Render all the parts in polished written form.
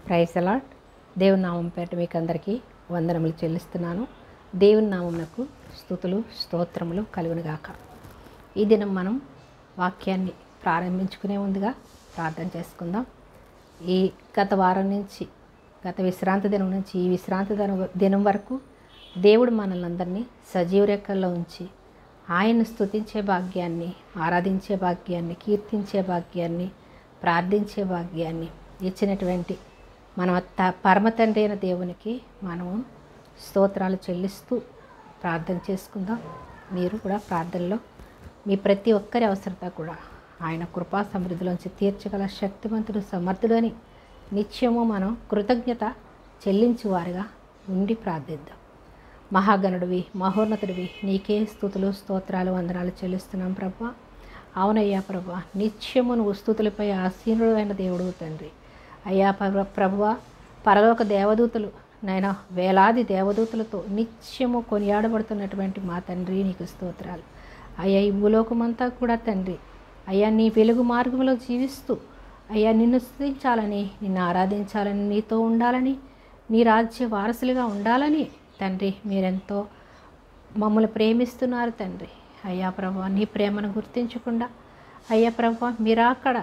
Praise the lord. దేవుని నామం పేరిట మీకు అందరికీ వందనములు చెల్లిస్తున్నాను. దేవుని నామమునకు స్తుతులు స్తోత్రములు కలుగునుగాక. ఈ దినం మనం వాక్యాన్ని ప్రారంభించుకునే ముందుగా ప్రార్థన చేసుకుందాం. ఈ గత వారం నుంచి, గత విశ్రాంతి దినం నుంచి ఈ విశ్రాంతి దినం వరకు దేవుడు మనల్ని అందరినీ సజీవ రెక్కల్లో ఉంచి ఆయన్ను స్తుతించే భాగ్యాన్ని, ఆరాధించే భాగ్యాన్ని, కీర్తించే భాగ్యాన్ని, ప్రార్థించే భాగ్యాన్ని ఇచ్చినటువంటి మన పరమ తండ్రి అయిన దేవునికి మనము స్తోత్రాలు చెల్లిస్తూ ప్రార్థన చేసుకుందాం. మీరు కూడా ప్రార్థనలో మీ ప్రతి ఒక్కరి అవసరత కూడా ఆయన కృపా సమృద్ధిలోంచి తీర్చగల శక్తివంతుడు, సమర్థుడు అని నిత్యము మనం కృతజ్ఞత చెల్లించువారుగా ఉండి ప్రార్థిద్దాం. మహాగణుడివి, మహోన్నతుడివి, నీకే స్తుతులు స్తోత్రాలు వందనాలు చెల్లిస్తున్నాం ప్రభా. అవునయ్యా ప్రభా, నిత్యము నువ్వు స్తుతులపై ఆసీనుడు అయిన దేవుడు తండ్రి. అయ్యా ప్రభువా, పరలోక దేవదూతలు నైనా వేలాది దేవదూతలతో నిత్యము కొనియాడబడుతున్నటువంటి మా తండ్రి నీకు స్తోత్రాలు. అయ్యా ఈ భూలోకమంతా కూడా తండ్రి, అయ్యా నీ వెలుగు మార్గంలో జీవిస్తూ అయ్యా నిన్ను స్తుతించాలని, నిన్ను ఆరాధించాలని, నీతో ఉండాలని, నీ రాజ్య వారసులుగా ఉండాలని తండ్రి మీరెంతో మమ్మల్ని ప్రేమిస్తున్నారు తండ్రి. అయ్యా ప్రభా, నీ ప్రేమను గుర్తించకుండా అయ్యా ప్రభా మీరాక్కడ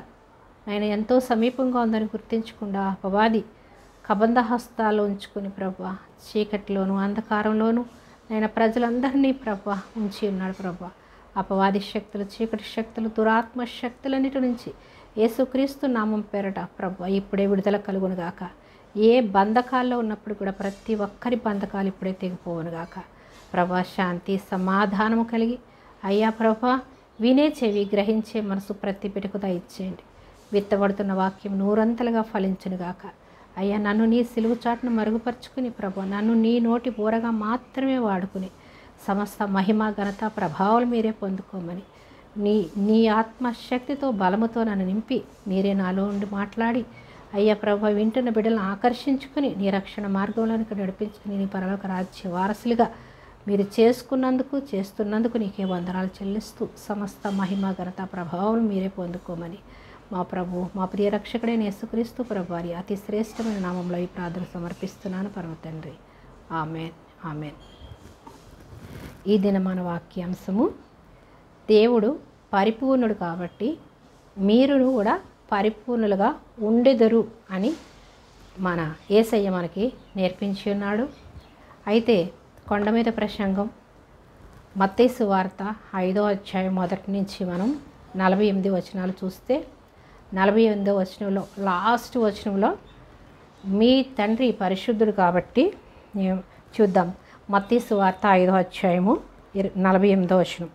ఆయన ఎంతో సమీపంగా ఉందని గుర్తించకుండా అపవాది కబంధ హస్తాలు ఉంచుకుని ప్రభా చీకటిలోను అంధకారంలోను ఆయన ప్రజలందరినీ ప్రభా ఉంచి ఉన్నాడు ప్రభా. అపవాది శక్తులు, చీకటి శక్తులు, దురాత్మ శక్తులన్నిటి నుంచి యేసుక్రీస్తు నామం పేరట ప్రభా ఇప్పుడే విడుదల కలుగునుగాక. ఏ బంధకాల్లో ఉన్నప్పుడు కూడా ప్రతి ఒక్కరి బంధకాలు ఇప్పుడే తెగిపోవునుగాక ప్రభా. శాంతి సమాధానము కలిగి అయ్యా ప్రభా వినే చెవి, గ్రహించే మనసు ప్రతి బిడ్డకు దయచేయండి. విత్తబడుతున్న వాక్యం నూరంతలుగా ఫలించునుగాక. అయ్యా నన్ను నీ సిలువు చాటును మరుగుపరుచుకుని ప్రభు నన్ను నీ నోటి బూరగా మాత్రమే వాడుకుని సమస్త మహిమ ఘనత ప్రభావాలు మీరే పొందుకోమని నీ ఆత్మశక్తితో బలముతో నన్ను నింపి మీరే నాలో ఉండి మాట్లాడి అయ్యా ప్రభు వింటున్న బిడ్డలను ఆకర్షించుకుని నీ రక్షణ మార్గంలోనికి నడిపించుకుని నీ పరలోక రాజ్య వారసులుగా మీరు చేస్తున్నందుకు నీకే వందనాలు చెల్లిస్తూ సమస్త మహిమ ఘనత ప్రభావాలు మీరే పొందుకోమని మా ప్రభు, మా ప్రియ రక్షకుడైన యేసుక్రీస్తు ప్రభు వారి అతి శ్రేష్టమైన నామంలో ఈ ప్రార్థన సమర్పిస్తున్నాను పరమ తండ్రి. Amen, amen. ఈ దిన మన వాక్యాంశము, దేవుడు పరిపూర్ణుడు కాబట్టి మీరును కూడా పరిపూర్ణులుగా ఉండెదరు అని మన యేసయ్య మనకి నేర్పించి ఉన్నాడు. అయితే కొండ మీద ప్రసంగం మత్తయి సువార్త 5వ అధ్యాయం మొదటి నుంచి మనం 48 వచనాలు చూస్తే 48వ వచనంలో లాస్ట్ వచనంలో మీ తండ్రి పరిశుద్ధుడు కాబట్టి చూద్దాం. మత్తయి సువార్త 5వ అధ్యాయము 48వ వచనం,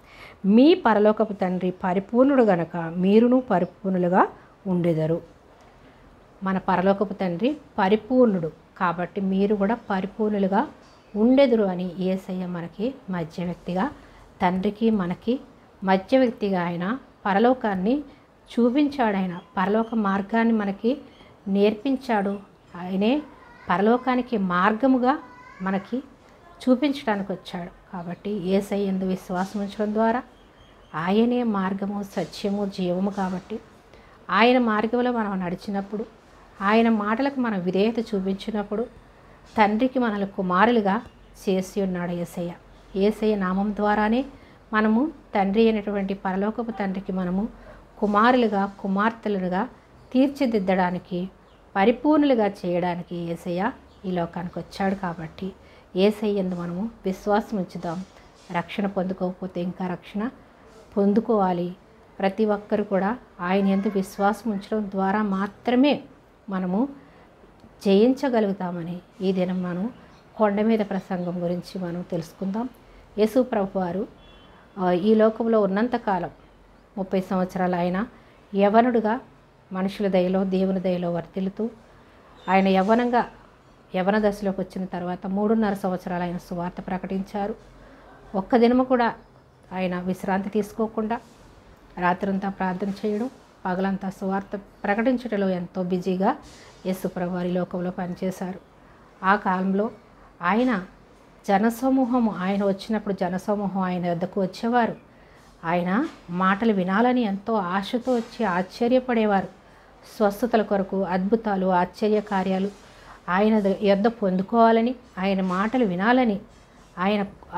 మీ పరలోకపు తండ్రి పరిపూర్ణుడు గనక మీరును పరిపూర్ణులుగా ఉండెదరు. మన పరలోకపు తండ్రి పరిపూర్ణుడు కాబట్టి మీరు కూడా పరిపూర్ణులుగా ఉండెదరు అని యేసయ్య మనకి మధ్య వ్యక్తిగా, తండ్రికి మనకి మధ్య వ్యక్తిగా ఆయన పరలోకాన్ని చూపించాడు. ఆయన పరలోక మార్గాన్ని మనకి నేర్పించాడు. ఆయనే పరలోకానికి మార్గముగా మనకి చూపించడానికి వచ్చాడు. కాబట్టి యేసయ్య యందు విశ్వాసం ఉంచడం ద్వారా ఆయనే మార్గము, సత్యము, జీవము కాబట్టి ఆయన మార్గంలో మనం నడిచినప్పుడు, ఆయన మాటలకు మనం విధేయత చూపించినప్పుడు తండ్రికి మనల్ని కుమారులుగా చేసి ఉన్నాడు యేసయ్య. యేసయ్య నామం ద్వారానే మనము తండ్రి అయినటువంటి పరలోకపు తండ్రికి మనము కుమారులుగా, కుమార్తెలుగా తీర్చిదిద్దడానికి, పరిపూర్ణులుగా చేయడానికి యేసయ్య ఈ లోకానికి వచ్చాడు. కాబట్టి యేసయ్య యందు మనము విశ్వాసం ఉంచుదాం. రక్షణ పొందుకోకపోతే ఇంకా రక్షణ పొందుకోవాలి. ప్రతి ఒక్కరు కూడా ఆయన యందు విశ్వాసం ఉంచడం ద్వారా మాత్రమే మనము జయించగలుగుతామని ఈ దినం మనం కొండ మీద ప్రసంగం గురించి మనం తెలుసుకుందాం. యేసు ప్రభు వారు ఈ లోకంలో ఉన్నంతకాలం 30 సంవత్సరాలు ఆయన యవనుడుగా మనుషుల దయలో, దేవుని దయలో వర్తిల్లుతూ ఆయన యవన దశలోకి వచ్చిన తర్వాత 3.5 సంవత్సరాలు ఆయన సువార్త ప్రకటించారు. ఒక్క దినము కూడా ఆయన విశ్రాంతి తీసుకోకుండా రాత్రంతా ప్రార్థన చేయడం, పగలంతా సువార్త ప్రకటించడంలో ఎంతో బిజీగా యేసు ప్రభు వారి లోకంలో పనిచేశారు. ఆ కాలంలో ఆయన జనసమూహము, ఆయన వచ్చినప్పుడు జనసమూహం ఆయన వద్దకు వచ్చేవారు. ఆయన మాటలు వినాలని ఎంతో ఆశతో వచ్చి ఆశ్చర్యపడేవారు. స్వస్థతల కొరకు అద్భుతాలు, ఆశ్చర్య కార్యాలు ఆయన యొద్ద పొందుకోవాలని, ఆయన మాటలు వినాలని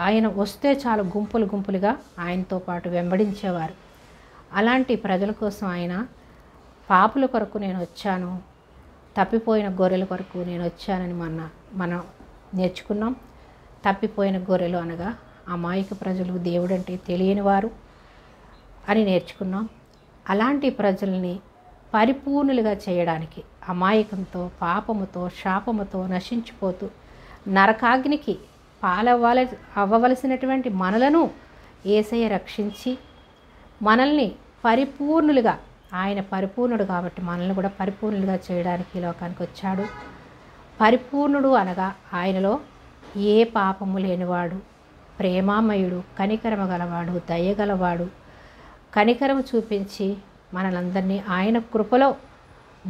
ఆయన వస్తే చాలు గుంపులు గుంపులుగా ఆయనతో పాటు వెంబడించేవారు. అలాంటి ప్రజల కోసం ఆయన పాపుల కొరకు నేను వచ్చాను, తప్పిపోయిన గొర్రెల కొరకు నేను వచ్చానని మనం నేర్చుకున్నాం. తప్పిపోయిన గొర్రెలు అనగా అమాయక ప్రజలు, దేవుడంటే తెలియని వారు అని నేర్చుకున్నాం. అలాంటి ప్రజల్ని పరిపూర్ణులుగా చేయడానికి అమాయకంతో, పాపముతో, శాపముతో నశించిపోతూ నరకాగ్నికి అవ్వవలసినటువంటి మనలను యేసయ్య రక్షించి మనల్ని పరిపూర్ణులుగా, ఆయన పరిపూర్ణుడు కాబట్టి మనల్ని కూడా పరిపూర్ణులుగా చేయడానికి ఈ లోకానికి వచ్చాడు. పరిపూర్ణుడు అనగా ఆయనలో ఏ పాపము లేనివాడు, ప్రేమామయుడు, కనికరమ గలవాడు, దయగలవాడు, కనికరము చూపించి మనలందరినీ ఆయన కృపలో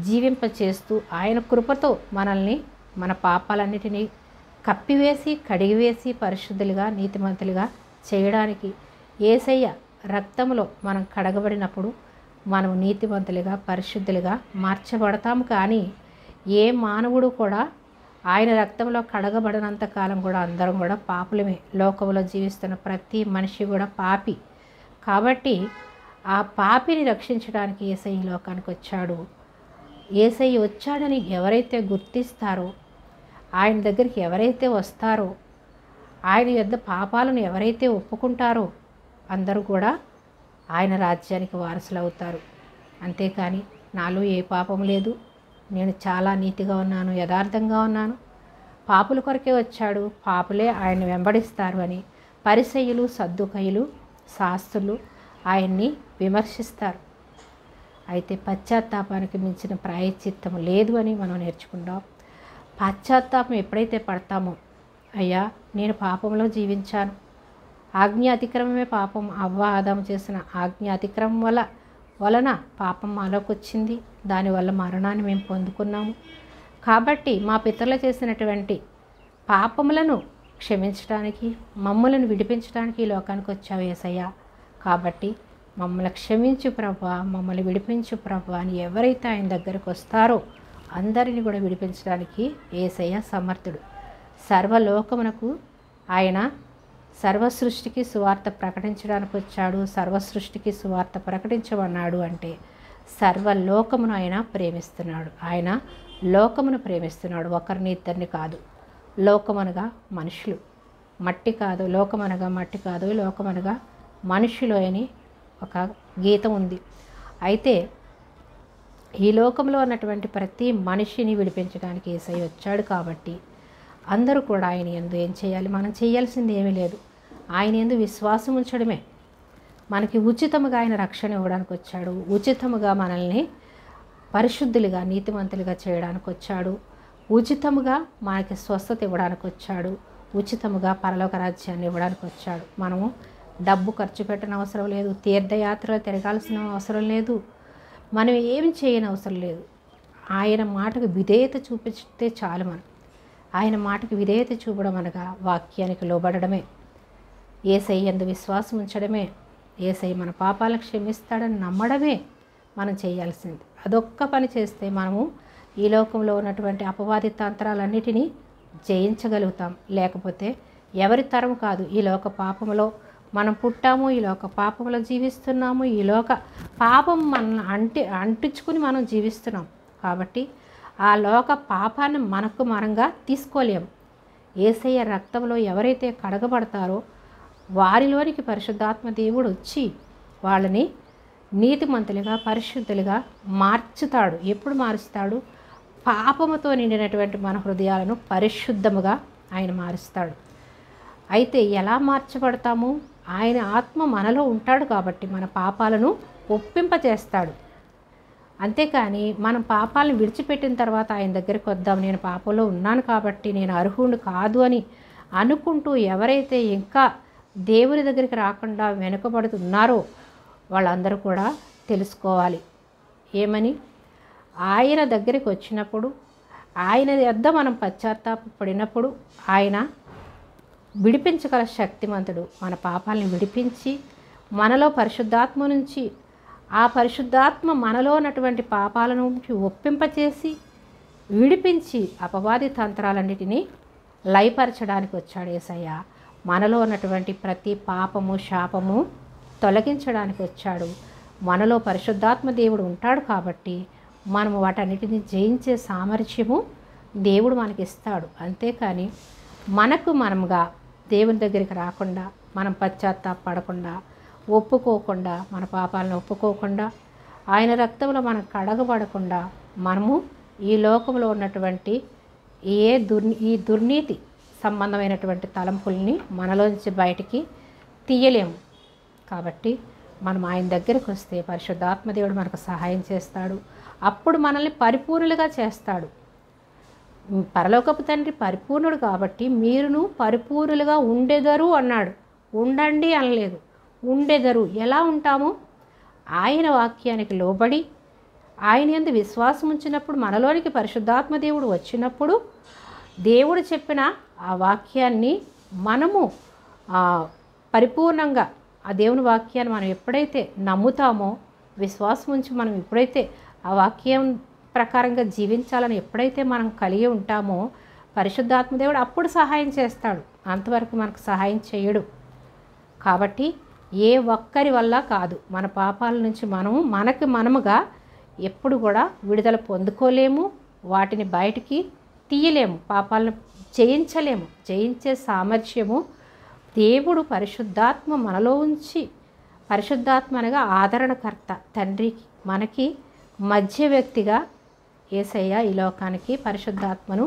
జీవింపచేస్తూ ఆయన కృపతో మనల్ని మన పాపాలన్నిటినీ కప్పివేసి కడిగివేసి పరిశుద్ధులుగా నీతిమంతులుగా చేయడానికి యేసయ్య రక్తములో మనం కడగబడినప్పుడు మనం నీతిమంతులుగా పరిశుద్ధులుగా మార్చబడతాము. కానీ ఏ మానవుడు కూడా ఆయన రక్తంలో కడగబడినంత కాలం కూడా అందరం కూడా పాపులమే. లోకంలో జీవిస్తున్న ప్రతి మనిషి కూడా పాపి. కాబట్టి ఆ పాపిని రక్షించడానికి యేసయ్య లోకానికి వచ్చాడు. యేసయ్య వచ్చాడని ఎవరైతే గుర్తిస్తారో, ఆయన దగ్గరికి ఎవరైతే వస్తారో, ఆయన యొద్ద పాపాలను ఎవరైతే ఒప్పుకుంటారో అందరూ కూడా ఆయన రాజ్యానికి వారసులు అవుతారు. అంతేకాని నాలో ఏ పాపం లేదు, నేను చాలా నీతిగా ఉన్నాను, యథార్థంగా ఉన్నాను, పాపుల కొరకే వచ్చాడు, పాపులే ఆయన వెంబడిస్తారు అని పరిసయ్యులు, సద్దుకయ్యులు, శాస్త్రులు ఆయన్ని విమర్శిస్తారు. అయితే పశ్చాత్తాపానికి మించిన ప్రాయశ్చిత్తం లేదు అని మనం నేర్చుకుంటాం. పశ్చాత్తాపం ఎప్పుడైతే పడతామో, అయ్యా నేను పాపంలో జీవించాను, ఆజ్ఞ అతిక్రమమే పాపం, అవ్వ ఆదాము చేసిన ఆజ్ఞ అతిక్రమం వలన పాపం మాలోకి వచ్చింది, దానివల్ల మరణాన్ని మేము పొందుకున్నాము. కాబట్టి మా పితరులు చేసినటువంటి పాపములను క్షమించడానికి, మమ్మలను విడిపించడానికి ఈ లోకానికి వచ్చావు యేసయ్య. కాబట్టి మమ్మల్ని క్షమించు ప్రభువా, మమ్మల్ని విడిపించు ప్రభువా అని ఎవరైతే ఆయన దగ్గరకు వస్తారో అందరిని కూడా విడిపించడానికి యేసయ్య సమర్థుడు. సర్వలోకమునకు ఆయన సర్వ సృష్టికి సువార్త ప్రకటించడానికి వచ్చాడు. సర్వ సృష్టికి సువార్త ప్రకటించమన్నాడు అంటే సర్వలోకమును ఆయన ప్రేమిస్తున్నాడు. ఆయన లోకమును ప్రేమిస్తున్నాడు, ఒకరిని ఇద్దరిని కాదు. లోకమనగా మనుషులు, మట్టి కాదు. లోకమనగా మట్టి కాదు, లోకమనగా మనుషులు అని ఒక గీతం ఉంది. అయితే ఈ లోకంలో ఉన్నటువంటి ప్రతి మనిషిని విడిపించడానికి యేసయ్య వచ్చాడు. కాబట్టి అందరూ కూడా ఆయన యందు ఏం చేయాలి? మనం చేయాల్సింది ఏమీ లేదు, ఆయన యందు విశ్వాసం ఉంచడమే. మనకి ఉచితముగా ఆయన రక్షణ ఇవ్వడానికి వచ్చాడు, ఉచితముగా మనల్ని పరిశుద్ధులుగా నీతిమంతులుగా చేయడానికి వచ్చాడు, ఉచితముగా మనకి స్వస్థత ఇవ్వడానికి వచ్చాడు, ఉచితముగా పరలోక రాజ్యాన్ని ఇవ్వడానికి వచ్చాడు. మనము డబ్బు ఖర్చు పెట్టని అవసరం లేదు, తీర్థయాత్రలు తిరగాల్సిన అవసరం లేదు, మనం ఏమి చేయని అవసరం లేదు. ఆయన మాటకు విధేయత చూపిస్తే చాలు. మనం ఆయన మాటకు విధేయత చూపడం అనగా వాక్యానికి లోబడమే, యేసయ్య యందు విశ్వాసం ఉంచడమే, యేసయ్య మన పాపాలను క్షమిస్తాడని నమ్మడమే మనం చేయాల్సింది. అదొక్క పని చేస్తే మనము ఈ లోకంలో ఉన్నటువంటి అపవాది తంత్రాలన్నిటినీ జయించగలుగుతాం. లేకపోతే ఎవరి తరం కాదు, ఈ లోక పాపములో మనం పుట్టాము, ఈ లోక పాపంలో జీవిస్తున్నాము, ఈ లోక పాపం మనల్ని అంటించుకుని మనం జీవిస్తున్నాం. కాబట్టి ఆ లోక పాపాన్ని మనకు మనంగా తీసుకోలేము. యేసయ్య రక్తంలో ఎవరైతే కడగబడతారో వారిలోనికి పరిశుద్ధాత్మ దేవుడు వచ్చి వాళ్ళని నీతిమంతులుగా పరిశుద్ధులుగా మార్చుతాడు. ఎప్పుడు మారుస్తాడు? పాపముతో నిండినటువంటి మన హృదయాలను పరిశుద్ధముగా ఆయన మారుస్తాడు. అయితే ఎలా మార్చబడతాము? ఆయన ఆత్మ మనలో ఉంటాడు కాబట్టి మన పాపాలను ఒప్పింపచేస్తాడు. అంతేకాని మనం పాపాలను విడిచిపెట్టిన తర్వాత ఆయన దగ్గరికి వద్దాం, నేను పాపంలో ఉన్నాను కాబట్టి నేను అర్హుడు కాదు అని అనుకుంటూ ఎవరైతే ఇంకా దేవుని దగ్గరికి రాకుండా వెనుకబడుతున్నారో వాళ్ళందరూ కూడా తెలుసుకోవాలి. ఏమని? ఆయన దగ్గరికి వచ్చినప్పుడు, ఆయన యొద్ద మనం పశ్చాత్తాపడినప్పుడు ఆయన విడిపించగల శక్తిమంతుడు. మన పాపాలను విడిపించి మనలో పరిశుద్ధాత్మ నుంచి ఆ పరిశుద్ధాత్మ మనలో ఉన్నటువంటి పాపాలను ఒప్పింపచేసి విడిపించి అపవాది తంత్రాలన్నిటినీ లయపరచడానికి వచ్చాడు యేసయ్య. మనలో ఉన్నటువంటి ప్రతి పాపము శాపము తొలగించడానికి వచ్చాడు. మనలో పరిశుద్ధాత్మ దేవుడు ఉంటాడు కాబట్టి మనము వాటన్నిటిని జయించే సామర్థ్యము దేవుడు మనకి ఇస్తాడు. అంతేకాని మనకు మనముగా దేవుని దగ్గరికి రాకుండా, మనం పశ్చాత్తాపడకుండా, ఒప్పుకోకుండా, మన పాపాలను ఒప్పుకోకుండా, ఆయన రక్తంలో మనం కడగబడకుండా మనము ఈ లోకంలో ఉన్నటువంటి ఈ దుర్నీతి సంబంధమైనటువంటి తలంపుల్ని మనలోంచి బయటికి తీయలేము. కాబట్టి మనం ఆయన దగ్గరికి వస్తే పరిశుద్ధాత్మదేవుడు మనకు సహాయం చేస్తాడు. అప్పుడు మనల్ని పరిపూర్ణులుగా చేస్తాడు. పరలోకపు తండ్రి పరిపూర్ణుడు కాబట్టి మీరును పరిపూర్ణులుగా ఉండెదరు అన్నాడు. ఉండండి అనలేదు, ఉండెదరు. ఎలా ఉంటాము? ఆయన వాక్యానికి లోబడి ఆయన యందు విశ్వాసం ఉంచినప్పుడు, మనలోనికి పరిశుద్ధాత్మ దేవుడు వచ్చినప్పుడు దేవుడు చెప్పిన ఆ వాక్యాన్ని మనము పరిపూర్ణంగా ఆ దేవుని వాక్యాన్ని మనం ఎప్పుడైతే నమ్ముతామో, విశ్వాసం ఉంచి మనం ఎప్పుడైతే ఆ వాక్యం ప్రకారంగా జీవించాలని ఎప్పుడైతే మనం కలిగి ఉంటామో పరిశుద్ధాత్మ దేవుడు అప్పుడు సహాయం చేస్తాడు. అంతవరకు మనకు సహాయం చేయడు. కాబట్టి ఏ ఒక్కరి వల్ల కాదు, మన పాపాల నుంచి మనముగా ఎప్పుడు కూడా విడుదల పొందుకోలేము, వాటిని బయటికి తీయలేము, పాపాలను జయించలేము. జయించే సామర్థ్యము దేవుడు పరిశుద్ధాత్మ మనలో ఉంచి, పరిశుద్ధాత్మ అనగా ఆదరణకర్త, తండ్రికి మనకి మధ్య వ్యక్తిగా యేసయ్య ఈ లోకానికి పరిశుద్ధాత్మను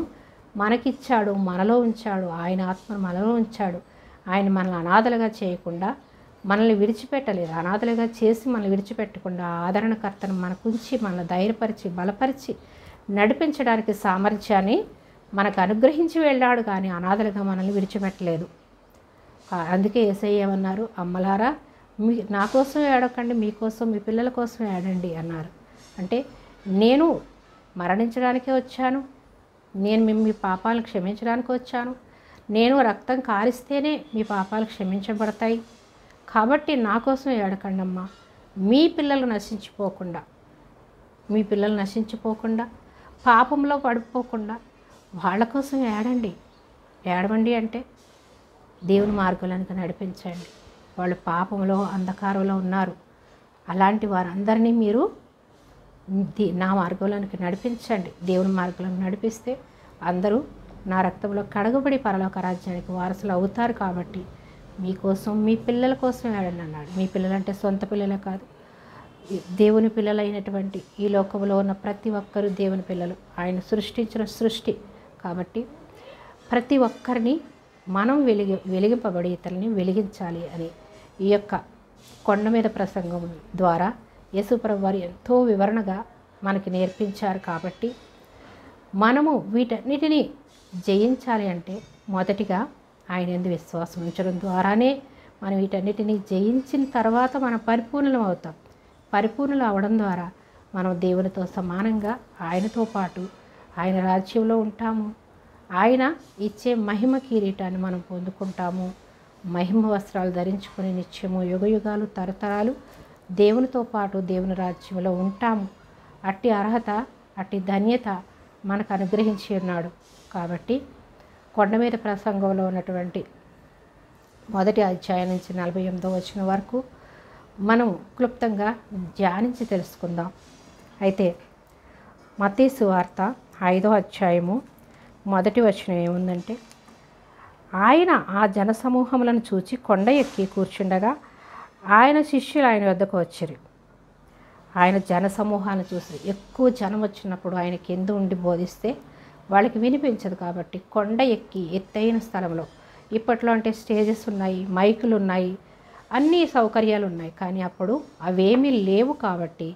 మనకిచ్చాడు, మనలో ఉంచాడు. ఆయన ఆత్మను మనలో ఉంచాడు. ఆయన మనల్ని అనాథలుగా చేయకుండా మనల్ని విడిచిపెట్టలేదు. అనాథలుగా చేసి మనల్ని విడిచిపెట్టకుండా ఆదరణకర్తను మనకుంచి మనల్ని ధైర్యపరిచి బలపరిచి నడిపించడానికి సామర్థ్యాన్ని మనకు అనుగ్రహించి వెళ్ళాడు. కానీ అనాథలుగా మనల్ని విడిచిపెట్టలేదు. అందుకే యేసయ్య ఏమన్నారు? అమ్మలారా, నా కోసం ఏడకండి, మీకోసం, మీ పిల్లల కోసం ఏడండి అన్నారు. అంటే నేను మరణించడానికే వచ్చాను, నేను మీ పాపాలను క్షమించడానికి వచ్చాను, నేను రక్తం కారిస్తేనే మీ పాపాలు క్షమించబడతాయి. కాబట్టి నా కోసం ఏడకండి అమ్మా. మీ పిల్లలు నశించిపోకుండా పాపంలో పడిపోకుండా వాళ్ళ కోసం ఏడవండి అంటే దేవుని మార్గాలకు నడిపించండి. వాళ్ళు పాపంలో అంధకారంలో ఉన్నారు. అలాంటి వారందరినీ మీరు నా మార్గంలోనికి నడిపించండి. దేవుని మార్గంలోకి నడిపిస్తే అందరూ నా రక్తంలో కడగబడి పరలోక రాజ్యానికి వారసులు అవుతారు. కాబట్టి మీకోసం, మీ పిల్లల కోసం ఏడండి అన్నాడు. మీ పిల్లలంటే సొంత పిల్లలే కాదు, దేవుని పిల్లలైనటువంటి ఈ లోకంలో ఉన్న ప్రతి ఒక్కరూ దేవుని పిల్లలు, ఆయన సృష్టించిన సృష్టి. కాబట్టి ప్రతి ఒక్కరిని మనం వెలిగింపబడి ఇతరులని వెలిగించాలి అని ఈ యొక్క కొండ మీద ప్రసంగం ద్వారా యేసుప్రభు వారు ఎంతో వివరణగా మనకి నేర్పించారు. కాబట్టి మనము వీటన్నిటినీ జయించాలి అంటే మొదటిగా ఆయన యందు విశ్వాసం ఉంచడం ద్వారానే మనం వీటన్నిటినీ జయించిన తర్వాత మనం పరిపూర్ణులం అవుతాం. పరిపూర్ణులు అవడం ద్వారా మనం దేవునితో సమానంగా ఆయనతో పాటు ఆయన రాజ్యంలో ఉంటాము. ఆయన ఇచ్చే మహిమ కిరీటాన్ని మనం పొందుకుంటాము. మహిమ వస్త్రాలు ధరించుకొని నిత్యము యుగయుగాలు తరతరాలు దేవునితో పాటు దేవుని రాజ్యంలో ఉంటాము. అట్టి అర్హత, అట్టి ధన్యత మనకు అనుగ్రహించి ఉన్నాడు. కాబట్టి కొండ మీద ప్రసంగంలో ఉన్నటువంటి మొదటి అధ్యాయం నుంచి 48వ వచనం వరకు మనం క్లుప్తంగా ధ్యానించి తెలుసుకుందాం. అయితే మత్తయి సువార్త 5వ అధ్యాయము మొదటి వచనం ఏముందంటే, ఆయన ఆ జనసమూహములను చూచి కొండ ఎక్కి కూర్చుండగా ఆయన శిష్యులు ఆయన వద్దకు వచ్చిరి. ఆయన జనసమూహాన్ని చూసి, ఎక్కువ జనం వచ్చినప్పుడు ఆయన కింద ఉండి బోధిస్తే వాళ్ళకి వినిపించదు. కాబట్టి కొండ ఎక్కి ఎత్తైన స్థలంలో, ఇప్పట్లో అంటే స్టేజెస్ ఉన్నాయి, మైకులు ఉన్నాయి, అన్ని సౌకర్యాలు ఉన్నాయి. కానీ అప్పుడు అవేమీ లేవు. కాబట్టి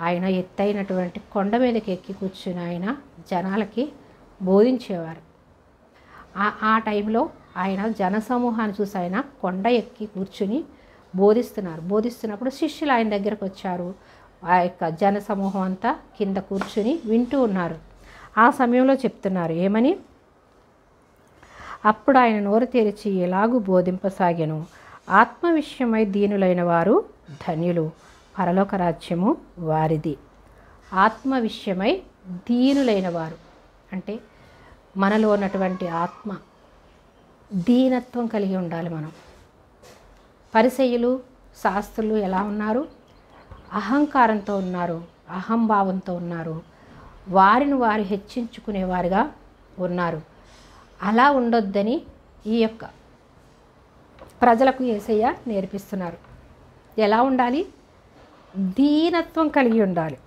ఆయన ఎత్తైనటువంటి కొండ మీదకి ఎక్కి కూర్చుని ఆయన జనాలకి బోధించేవారు. ఆ టైంలో ఆయన జనసమూహాన్ని చూసి ఆయన కొండ ఎక్కి కూర్చుని బోధిస్తున్నప్పుడు శిష్యులు ఆయన దగ్గరకు వచ్చారు. ఆ యొక్క జనసమూహం అంతా కింద కూర్చుని వింటూ ఉన్నారు. ఆ సమయంలో చెప్తున్నారు ఏమని? అప్పుడు ఆయన నోరు తెరిచి ఎలాగూ బోధింపసాగెను, ఆత్మ విషయమై దీనులైన వారు ధన్యులు, పరలోక రాజ్యము వారిది. ఆత్మ విషయమై దీనులైన వారు అంటే మనలో ఉన్నటువంటి ఆత్మ దీనత్వం కలిగి ఉండాలి. మనం పరిసయ్యులు శాస్త్రులు ఎలా ఉన్నారు? అహంకారంతో ఉన్నారు, అహంభావంతో ఉన్నారు, వారిని వారు హెచ్చించుకునేవారుగా ఉన్నారు. అలా ఉండొద్దని ఈ యొక్క ప్రజలకు యేసయ్య నేర్పిస్తున్నారు. ఎలా ఉండాలి? దీనత్వం కలిగి ఉండాలి.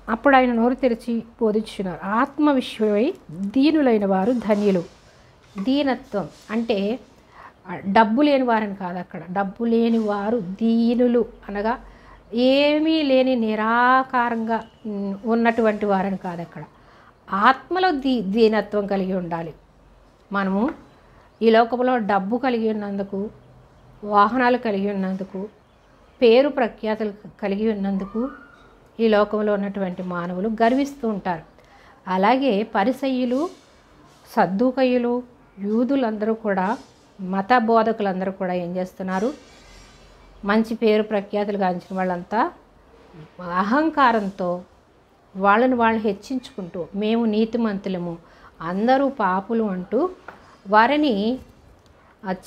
అప్పుడు ఆయన నోరు తెరిచి బోధించున్నారు. ఆత్మ విషయమై దీనులైన వారు ధన్యులు. దీనత్వం అంటే డబ్బు లేని వారని కాదు. అక్కడ డబ్బు లేని వారు దీనులు అనగా ఏమీ లేని నిరాకారంగా ఉన్నటువంటి వారని కాదు. అక్కడ ఆత్మలో దీనత్వం కలిగి ఉండాలి. మనము ఈ లోకంలో డబ్బు కలిగి ఉన్నందుకు, వాహనాలు కలిగి ఉన్నందుకు, పేరు ప్రఖ్యాతులు కలిగి ఉన్నందుకు ఈ లోకంలో ఉన్నటువంటి మానవులు గర్విస్తూ ఉంటారు. అలాగే పరిసయ్యులు, సద్దూకయ్యులు, యూదులందరూ కూడా, మత బోధకులందరూ కూడా ఏం చేస్తున్నారు? మంచి పేరు ప్రఖ్యాతులు గాంచిన వాళ్ళంతా అహంకారంతో వాళ్ళని వాళ్ళు హెచ్చించుకుంటూ మేము నీతిమంతులము, అందరూ పాపులు అంటూ వారిని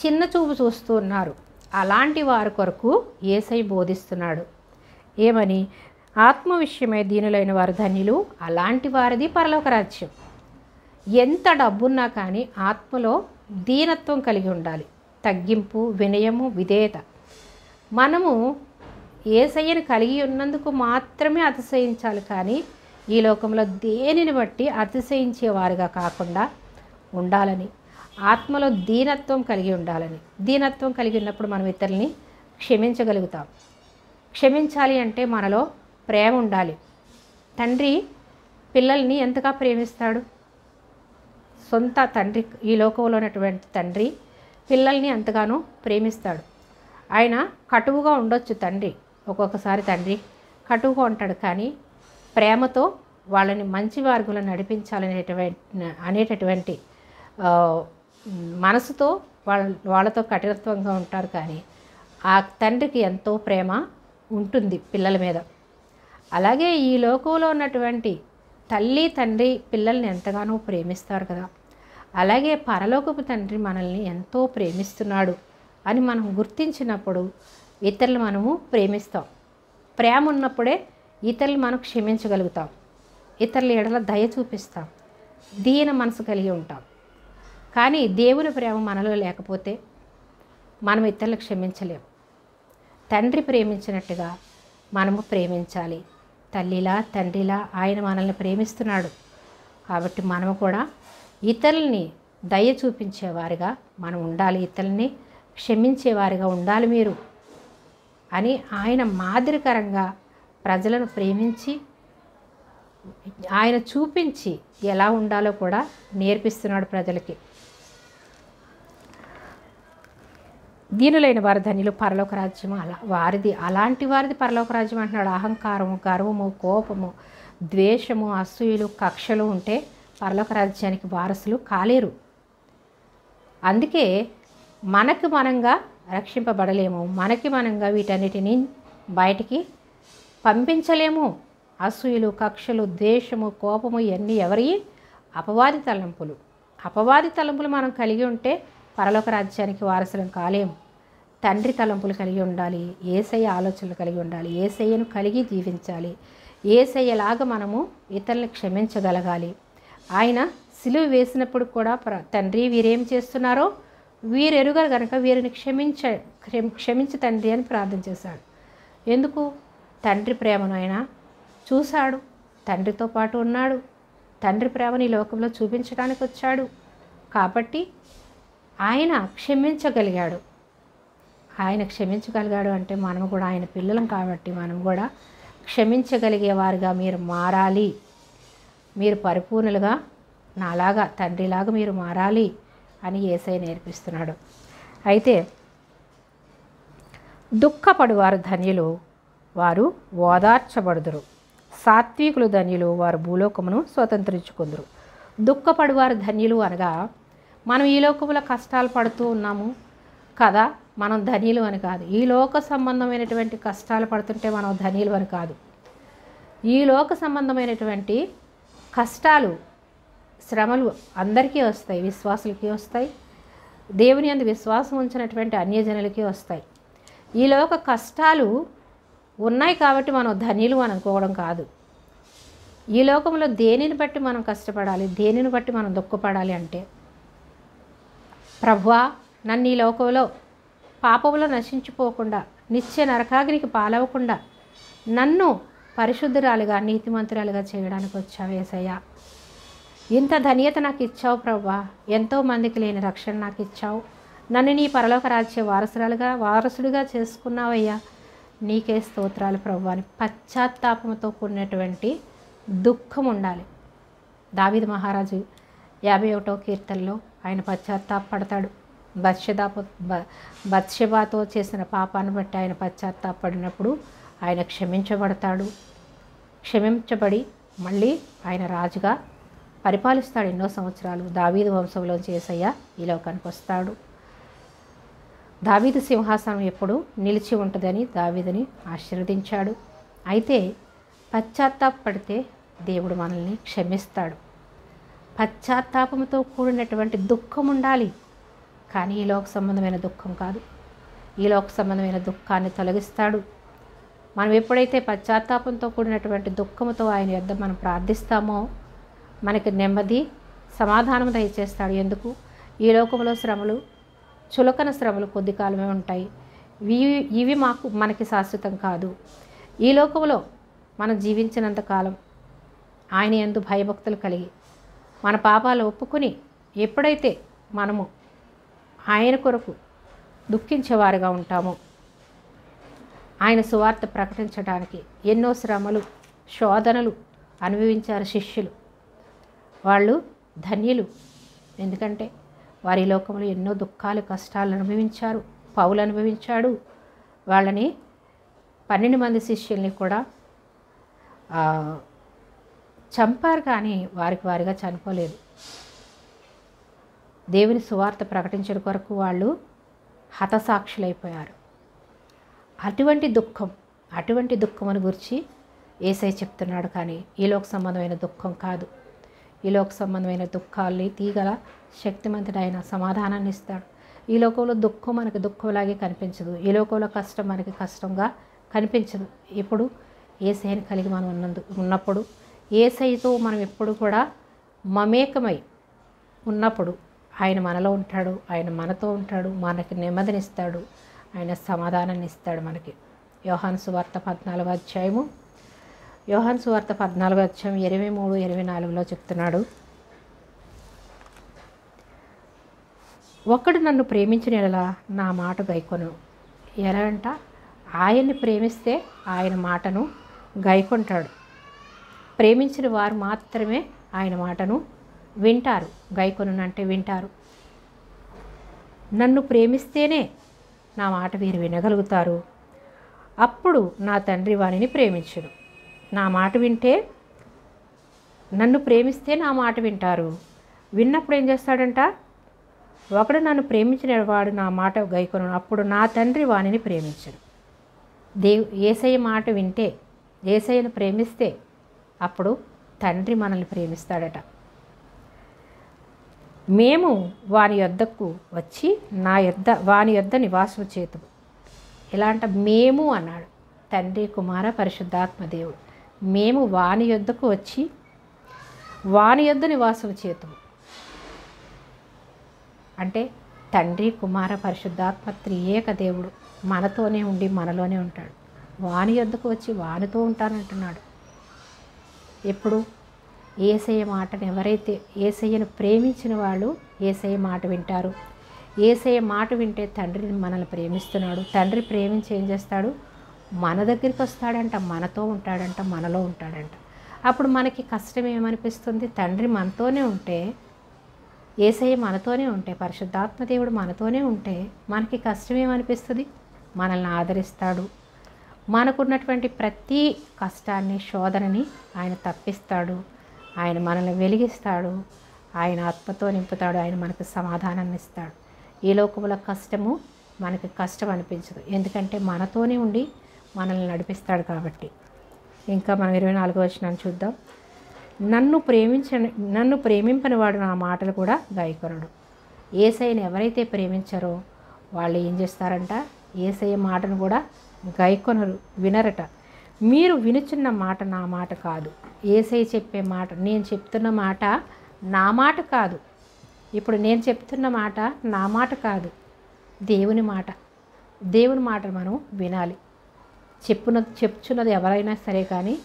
చిన్న చూపు చూస్తూ ఉన్నారు. అలాంటి వారి కొరకు యేసయ్య బోధిస్తున్నాడు. ఏమని? ఆత్మ విషయమై దీనులైన వారు ధన్యులు, అలాంటి వారిది పరలోక రాజ్యం. ఎంత డబ్బున్నా కానీ ఆత్మలో దీనత్వం కలిగి ఉండాలి. తగ్గింపు, వినయము, విధేయత. మనము యేసయ్యను కలిగి ఉన్నందుకు మాత్రమే అతిశయించాలి, కానీ ఈ లోకంలో దేనిని బట్టి అతిశయించేవారుగా కాకుండా ఉండాలని, ఆత్మలో దీనత్వం కలిగి ఉండాలని. దీనత్వం కలిగి ఉన్నప్పుడు మనం ఇతరుల్ని క్షమించగలుగుతాం. క్షమించాలి అంటే మనలో ప్రేమ ఉండాలి. తండ్రి పిల్లల్ని ఎంతగా ప్రేమిస్తాడు? సొంత తండ్రి, ఈ లోకంలో ఉన్నటువంటి తండ్రి పిల్లల్ని ఎంతగానో ప్రేమిస్తాడు. ఆయన కటువుగా ఉండొచ్చు తండ్రి, ఒక్కొక్కసారి తండ్రి కటువుగా ఉంటాడు, కానీ ప్రేమతో వాళ్ళని మంచి మార్గంలో అనేటటువంటి మనసుతో వాళ్ళతో కఠినత్వంగా ఉంటారు. కానీ ఆ తండ్రికి ఎంతో ప్రేమ ఉంటుంది పిల్లల మీద. అలాగే ఈ లోకంలో ఉన్నటువంటి తల్లి తండ్రి పిల్లల్ని ఎంతగానో ప్రేమిస్తారు కదా. అలాగే పరలోకపు తండ్రి మనల్ని ఎంతో ప్రేమిస్తున్నాడు అని మనం గుర్తించినప్పుడు ఇతరులు మనము ప్రేమిస్తాం. ప్రేమ ఉన్నప్పుడే ఇతరులు మనం క్షమించగలుగుతాం, ఇతరుల ఎడల దయ చూపిస్తాం, దీన మనసు కలిగి ఉంటాం. కానీ దేవుని ప్రేమ మనలో లేకపోతే మనం ఇతరులు క్షమించలేం. తండ్రి ప్రేమించినట్టుగా మనము ప్రేమించాలి. తల్లిలా తండ్రిలా ఆయన మనల్ని ప్రేమిస్తున్నాడు. కాబట్టి మనము కూడా ఇతరుల్ని దయ చూపించేవారుగా మనం ఉండాలి, ఇతరుల్ని క్షమించేవారుగా ఉండాలి మీరు అని ఆయన మాదిరికరంగా ప్రజలను ప్రేమించి ఆయన చూపించి ఎలా ఉండాలో కూడా నేర్పిస్తున్నాడు ప్రజలకి. దీనులైన వారి ధన్యులు, పరలోక రాజ్యము అలా వారిది, అలాంటి వారిది పరలోక రాజ్యం అంటున్నాడు. అహంకారము, గర్వము, కోపము, ద్వేషము, అసూయలు, కక్షలు ఉంటే పరలోక రాజ్యానికి వారసులు కాలేరు. అందుకే మనకు మనంగా రక్షింపబడలేము, మనకి మనంగా వీటన్నిటినీ బయటికి పంపించలేము. అసూయలు, కక్షలు, ద్వేషము, కోపము ఇవన్నీ ఎవరి? అపవాది తలంపులు. అపవాది తలంపులు మనం కలిగి ఉంటే పరలోక రాజ్యానికి వారసులం కాలేము. తండ్రి తలంపులు కలిగి ఉండాలి, యేసయ్య ఆలోచనలు కలిగి ఉండాలి, యేసయ్యను కలిగి జీవించాలి, యేసయ్యలాగా మనము ఇతరులను క్షమించగలగాలి. ఆయన సిలువ వేసినప్పుడు కూడా తండ్రి వీరేం చేస్తున్నారో వీరెరుగరు కనుక వీరిని క్షమించు తండ్రి అని ప్రార్థన చేశాడు. ఎందుకు? తండ్రి ప్రేమను ఆయన చూశాడు, తండ్రితో పాటు ఉన్నాడు, తండ్రి ప్రేమను ఈ లోకంలో చూపించడానికి వచ్చాడు. కాబట్టి ఆయన క్షమించగలిగాడు. ఆయన క్షమించగలిగాడు అంటే మనం కూడా ఆయన పిల్లలం కాబట్టి మనం కూడా క్షమించగలిగేవారుగా మీరు మారాలి. మీరు పరిపూర్ణులుగా నాలాగా తండ్రిలాగా మీరు మారాలి అని యేసయ్య నేర్పిస్తున్నాడు. అయితే దుఃఖపడువారు ధన్యులు, వారు ఓదార్చబడుదురు. సాత్వికులు ధన్యులు, వారు భూలోకమును స్వతంత్రించుకుందురు. దుఃఖపడువారు ధన్యులు అనగా మనం ఈ లోకంలో కష్టాలు పడుతూ ఉన్నాము కదా, మనం ధనియులు అని కాదు. ఈ లోక సంబంధమైనటువంటి కష్టాలు పడుతుంటే మనం ధనియులు అని కాదు. ఈ లోక సంబంధమైనటువంటి కష్టాలు, శ్రమలు అందరికీ వస్తాయి. విశ్వాసులకి వస్తాయి, దేవుని యందు విశ్వాసం ఉంచినటువంటి అన్యజనులకి వస్తాయి. ఈ లోక కష్టాలు ఉన్నాయి కాబట్టి మనం ధనియులు అని అనుకోవడం కాదు. ఈ లోకంలో దేనిని బట్టి మనం కష్టపడాలి, దేనిని బట్టి మనం దుఃఖపడాలి అంటే, ప్రభువా నన్ను ఈ లోకంలో పాపంలో నశించిపోకుండా, నిత్య నరకాగ్నికి పాలవకుండా నన్ను పరిశుద్ధురాలుగా, నీతిమంతురాలుగా చేయడానికి వచ్చావు యేసయ్యా. ఇంత ధన్యత నాకు ఇచ్చావు ప్రభువా, ఎంతోమందికి లేని రక్షణ నాకు ఇచ్చావు, నన్ను నీ పరలోక రాజ్య వారసుడిగా చేసుకున్నావయ్యా, నీకే స్తోత్రాలు ప్రభువా అని పశ్చాత్తాపంతో కూడినటువంటి దుఃఖం ఉండాలి. దావీదు మహారాజు 51వ కీర్తనలో ఆయన పశ్చాత్తాపడతాడు. బత్షెబాతో చేసిన పాపాన్ని బట్టి ఆయన పశ్చాత్తాపడినప్పుడు ఆయన క్షమించబడి మళ్ళీ ఆయన రాజుగా పరిపాలిస్తాడు ఎన్నో సంవత్సరాలు. దావీదు వంశంలోంచి యేసయ్య ఈ లోకానికి వస్తాడు. దావీదు సింహాసనం ఎప్పుడు నిలిచి ఉంటుందని దావీదుని ఆశీర్వదించాడు. అయితే పశ్చాత్తాపడితే దేవుడు మనల్ని క్షమిస్తాడు. పశ్చాత్తాపంతో కూడినటువంటి దుఃఖం ఉండాలి, కానీ ఈ లోక సంబంధమైన దుఃఖం కాదు. ఈ లోక సంబంధమైన దుఃఖాన్ని తొలగిస్తాడు. మనం ఎప్పుడైతే పశ్చాత్తాపంతో కూడినటువంటి దుఃఖంతో ఆయన యొద్ద మనం ప్రార్థిస్తామో మనకి నెమ్మది, సమాధానం దయచేస్తాడు. ఎందుకు? ఈ లోకంలో శ్రమలు, చులకన శ్రమలు కొద్ది కాలమే ఉంటాయి. ఇవి మనకి శాశ్వతం కాదు. ఈ లోకంలో మనం జీవించినంత కాలం ఆయన యందు భయభక్తులు కలిగి మన పాపాలు ఒప్పుకొని ఎప్పుడైతే మనము ఆయన కొరకు దుఃఖించేవారుగా ఉంటామో, ఆయన సువార్త ప్రకటించడానికి ఎన్నో శ్రమలు, శోధనలు అనుభవించారు శిష్యులు. వాళ్ళు ధన్యులు, ఎందుకంటే వారి లోకంలో ఎన్నో దుఃఖాలు, కష్టాలు అనుభవించారు. పౌలు అనుభవించాడు. వాళ్ళని 12 మంది శిష్యుల్ని కూడా చంపారు, కానీ వారిగా చనిపోలేదు. దేవుని సువార్త ప్రకటించడం కొరకు వాళ్ళు హతసాక్షులైపోయారు. అటువంటి దుఃఖం గురించి యేసయ్య చెప్తున్నాడు. కానీ ఈ లోక సంబంధమైన దుఃఖం కాదు. ఈ లోక సంబంధమైన దుఃఖాల్ని తీగల శక్తిమంతుడైన సమాధానాన్ని ఇస్తాడు. ఈ లోకంలో దుఃఖం మనకి దుఃఖంలాగే కనిపించదు. ఈ లోకంలో కష్టం మనకి కష్టంగా కనిపించదు. ఇప్పుడు యేసయ్యని కలిగి మనం ఉన్నప్పుడు, యేసయ్యతో మనం ఎప్పుడు కూడా మమేకమై ఉన్నప్పుడు ఆయన మనలో ఉంటాడు, ఆయన మనతో ఉంటాడు, మనకి నెమ్మదినిస్తాడు, ఆయన సమాధానాన్ని ఇస్తాడు మనకి. యోహాను సువార్త 14వ అధ్యాయము 23-24 చెప్తున్నాడు. ఒకడు నన్ను ప్రేమించిన యెడల నా మాట గైకొను. ఎలా అంట? ఆయన్ని ప్రేమిస్తే ఆయన మాటను గైకొంటాడు. ప్రేమించిన వారు మాత్రమే ఆయన మాటను వింటారు. గైకొను అంటే వింటారు. నన్ను ప్రేమిస్తేనే నా మాట వీరు వినగలుగుతారు. అప్పుడు నా తండ్రి వానిని ప్రేమించును. నా మాట వింటే, నన్ను ప్రేమిస్తే నా మాట వింటారు. విన్నప్పుడు ఏం చేస్తాడంట? ఒకడు నన్ను ప్రేమించిన వాడు నా మాట గైకొను, అప్పుడు నా తండ్రి వానిని ప్రేమించును. యేసయ్య మాట వింటే, యేసయ్యను ప్రేమిస్తే అప్పుడు తండ్రి మనల్ని ప్రేమిస్తాడట. మేము వాని యొద్దకు వచ్చి వాని యొద్ద నివాసం చేతుము. ఎలా అంట? మేము అన్నాడు. తండ్రి, కుమార, పరిశుద్ధాత్మ దేవుడు. మేము వాని యొద్దకు వచ్చి వాని యొద్ద నివాసం చేతుము. అంటే తండ్రి, కుమార, పరిశుద్ధాత్మ త్రియేక దేవుడు మనతోనే ఉండి మనలోనే ఉంటాడు. వాని యొద్దకు వచ్చి వానితో ఉంటానంటున్నాడు. ఎప్పుడు? యేసయ్య మాటను ఎవరైతే, యేసయ్యను ప్రేమించిన వాళ్ళు యేసయ్య మాట వింటారు. యేసయ్య మాట వింటే తండ్రిని మనల్ని ప్రేమిస్తున్నాడు. తండ్రి ప్రేమించి ఏం చేస్తాడు? మన దగ్గరికి వస్తాడంట, మనతో ఉంటాడంట, మనలో ఉంటాడంట. అప్పుడు మనకి కష్టం ఏమనిపిస్తుంది? తండ్రి మనతోనే ఉంటే, యేసయ్య మనతోనే ఉంటే, పరిశుద్ధాత్మ దేవుడు మనతోనే ఉంటే మనకి కష్టం ఏమనిపిస్తుంది? మనల్ని ఆదరిస్తాడు. మనకున్నటువంటి ప్రతి కష్టాన్ని, శోధనని ఆయన తప్పిస్తాడు. ఆయన మనల్ని వెలిగిస్తాడు. ఆయన ఆత్మతో నింపుతాడు. ఆయన మనకు సమాధానాన్ని ఇస్తాడు. ఈ లోకంలో కష్టము మనకి కష్టం అనిపించదు. ఎందుకంటే మనతోనే ఉండి మనల్ని నడిపిస్తాడు కాబట్టి. ఇంకా మనం 24వ వచనాన్ని చూద్దాం. నన్ను ప్రేమింపని వాడు నా మాటలు కూడా గాయకొనడు. యేసయ్యను ఎవరైతే ప్రేమించారో వాళ్ళు ఏం చేస్తారంట? యేసయ్య మాటను కూడా గాయకొనరు, వినరట. మీరు వినుచున్న మాట నా మాట కాదు. యేసయ్య చెప్పే మాట, నేను చెప్తున్న మాట నా మాట కాదు. ఇప్పుడు నేను చెప్తున్న మాట నా మాట కాదు, దేవుని మాట. దేవుని మాట మనం వినాలి. చెప్తున్నది ఎవరైనా సరే కానీ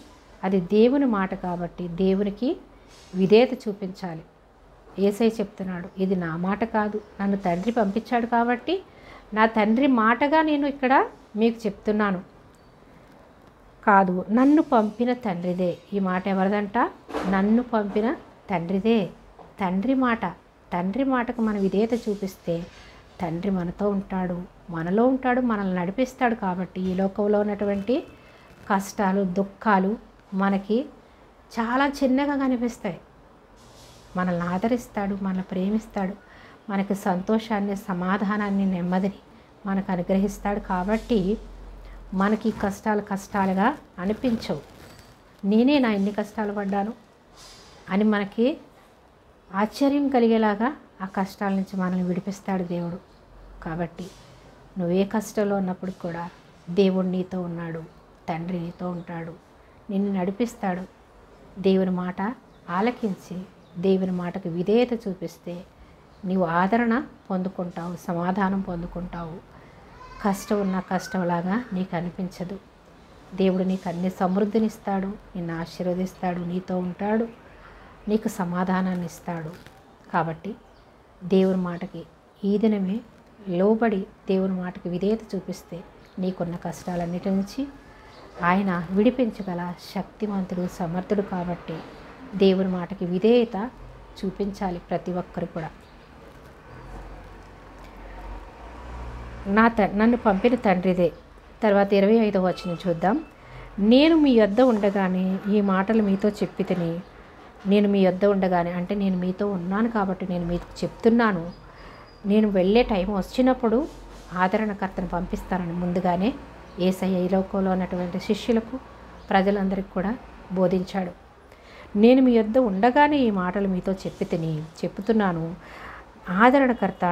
అది దేవుని మాట కాబట్టి దేవునికి విధేయత చూపించాలి. యేసయ్య చెప్తున్నాడు, ఇది నా మాట కాదు, నన్ను తండ్రి పంపించాడు కాబట్టి నా తండ్రి మాటగా నేను ఇక్కడ మీకు చెప్తున్నాను. కాదు, నన్ను పంపిన తండ్రిదే. ఈ మాట ఎవరిదంట? నన్ను పంపిన తండ్రిదే. తండ్రి మాట. తండ్రి మాటకు మనం విధేయత చూపిస్తే తండ్రి మనతో ఉంటాడు, మనలో ఉంటాడు, మనల్ని నడిపిస్తాడు. కాబట్టి ఈ లోకంలో ఉన్నటువంటి కష్టాలు, దుఃఖాలు మనకి చాలా చిన్నగా కనిపిస్తాయి. మనల్ని ఆదరిస్తాడు, మనల్ని ప్రేమిస్తాడు, మనకి సంతోషాన్ని, సమాధానాన్ని, నెమ్మదిని మనకు అనుగ్రహిస్తాడు. కాబట్టి మనకి కష్టాలు కష్టాలుగా అనిపించవు. నేనే నా ఇన్ని కష్టాలు పడ్డాను అని మనకి ఆశ్చర్యం కలిగేలాగా ఆ కష్టాల నుంచి మనల్ని విడిపిస్తాడు దేవుడు. కాబట్టి నువ్వే కష్టంలో ఉన్నప్పుడు కూడా దేవుడు నీతో ఉన్నాడు, తండ్రి నీతో ఉంటాడు, నిన్ను నడిపిస్తాడు. దేవుని మాట ఆలకించి దేవుని మాటకు విధేయత చూపిస్తే నీవు ఆదరణ పొందుకుంటావు, సమాధానం పొందుకుంటావు. కష్టం ఉన్న కష్టంలాగా నీకు అనిపించదు. దేవుడు నీకు అన్ని సమృద్ధినిస్తాడు, నిన్ను ఆశీర్వదిస్తాడు, నీతో ఉంటాడు, నీకు సమాధానాన్ని ఇస్తాడు. కాబట్టి దేవుని మాటకి ఈ దినమే లోబడి దేవుని మాటకి విధేయత చూపిస్తే నీకున్న కష్టాలన్నిటి నుంచి ఆయన విడిపించగల శక్తివంతుడు, సమర్థుడు. కాబట్టి దేవుని మాటకి విధేయత చూపించాలి ప్రతి ఒక్కరు కూడా. నన్ను పంపిన తండ్రిదే. తర్వాత 25వ వచనం చూద్దాం. నేను మీ యొద్ద ఉండగానే ఈ మాటలు మీతో చెప్పి తిని, నేను మీ యొద్ద ఉండగానే అంటే నేను మీతో ఉన్నాను కాబట్టి నేను మీకు చెప్తున్నాను. నేను వెళ్ళే టైం వచ్చినప్పుడు ఆదరణకర్తను పంపిస్తానని ముందుగానే యేసయ్య ఈ లోకంలో ఉన్నటువంటి శిష్యులకు, ప్రజలందరికీ కూడా బోధించాడు. నేను మీ యొద్ద ఉండగానే ఈ మాటలు మీతో చెప్పుతున్నాను. ఆదరణకర్త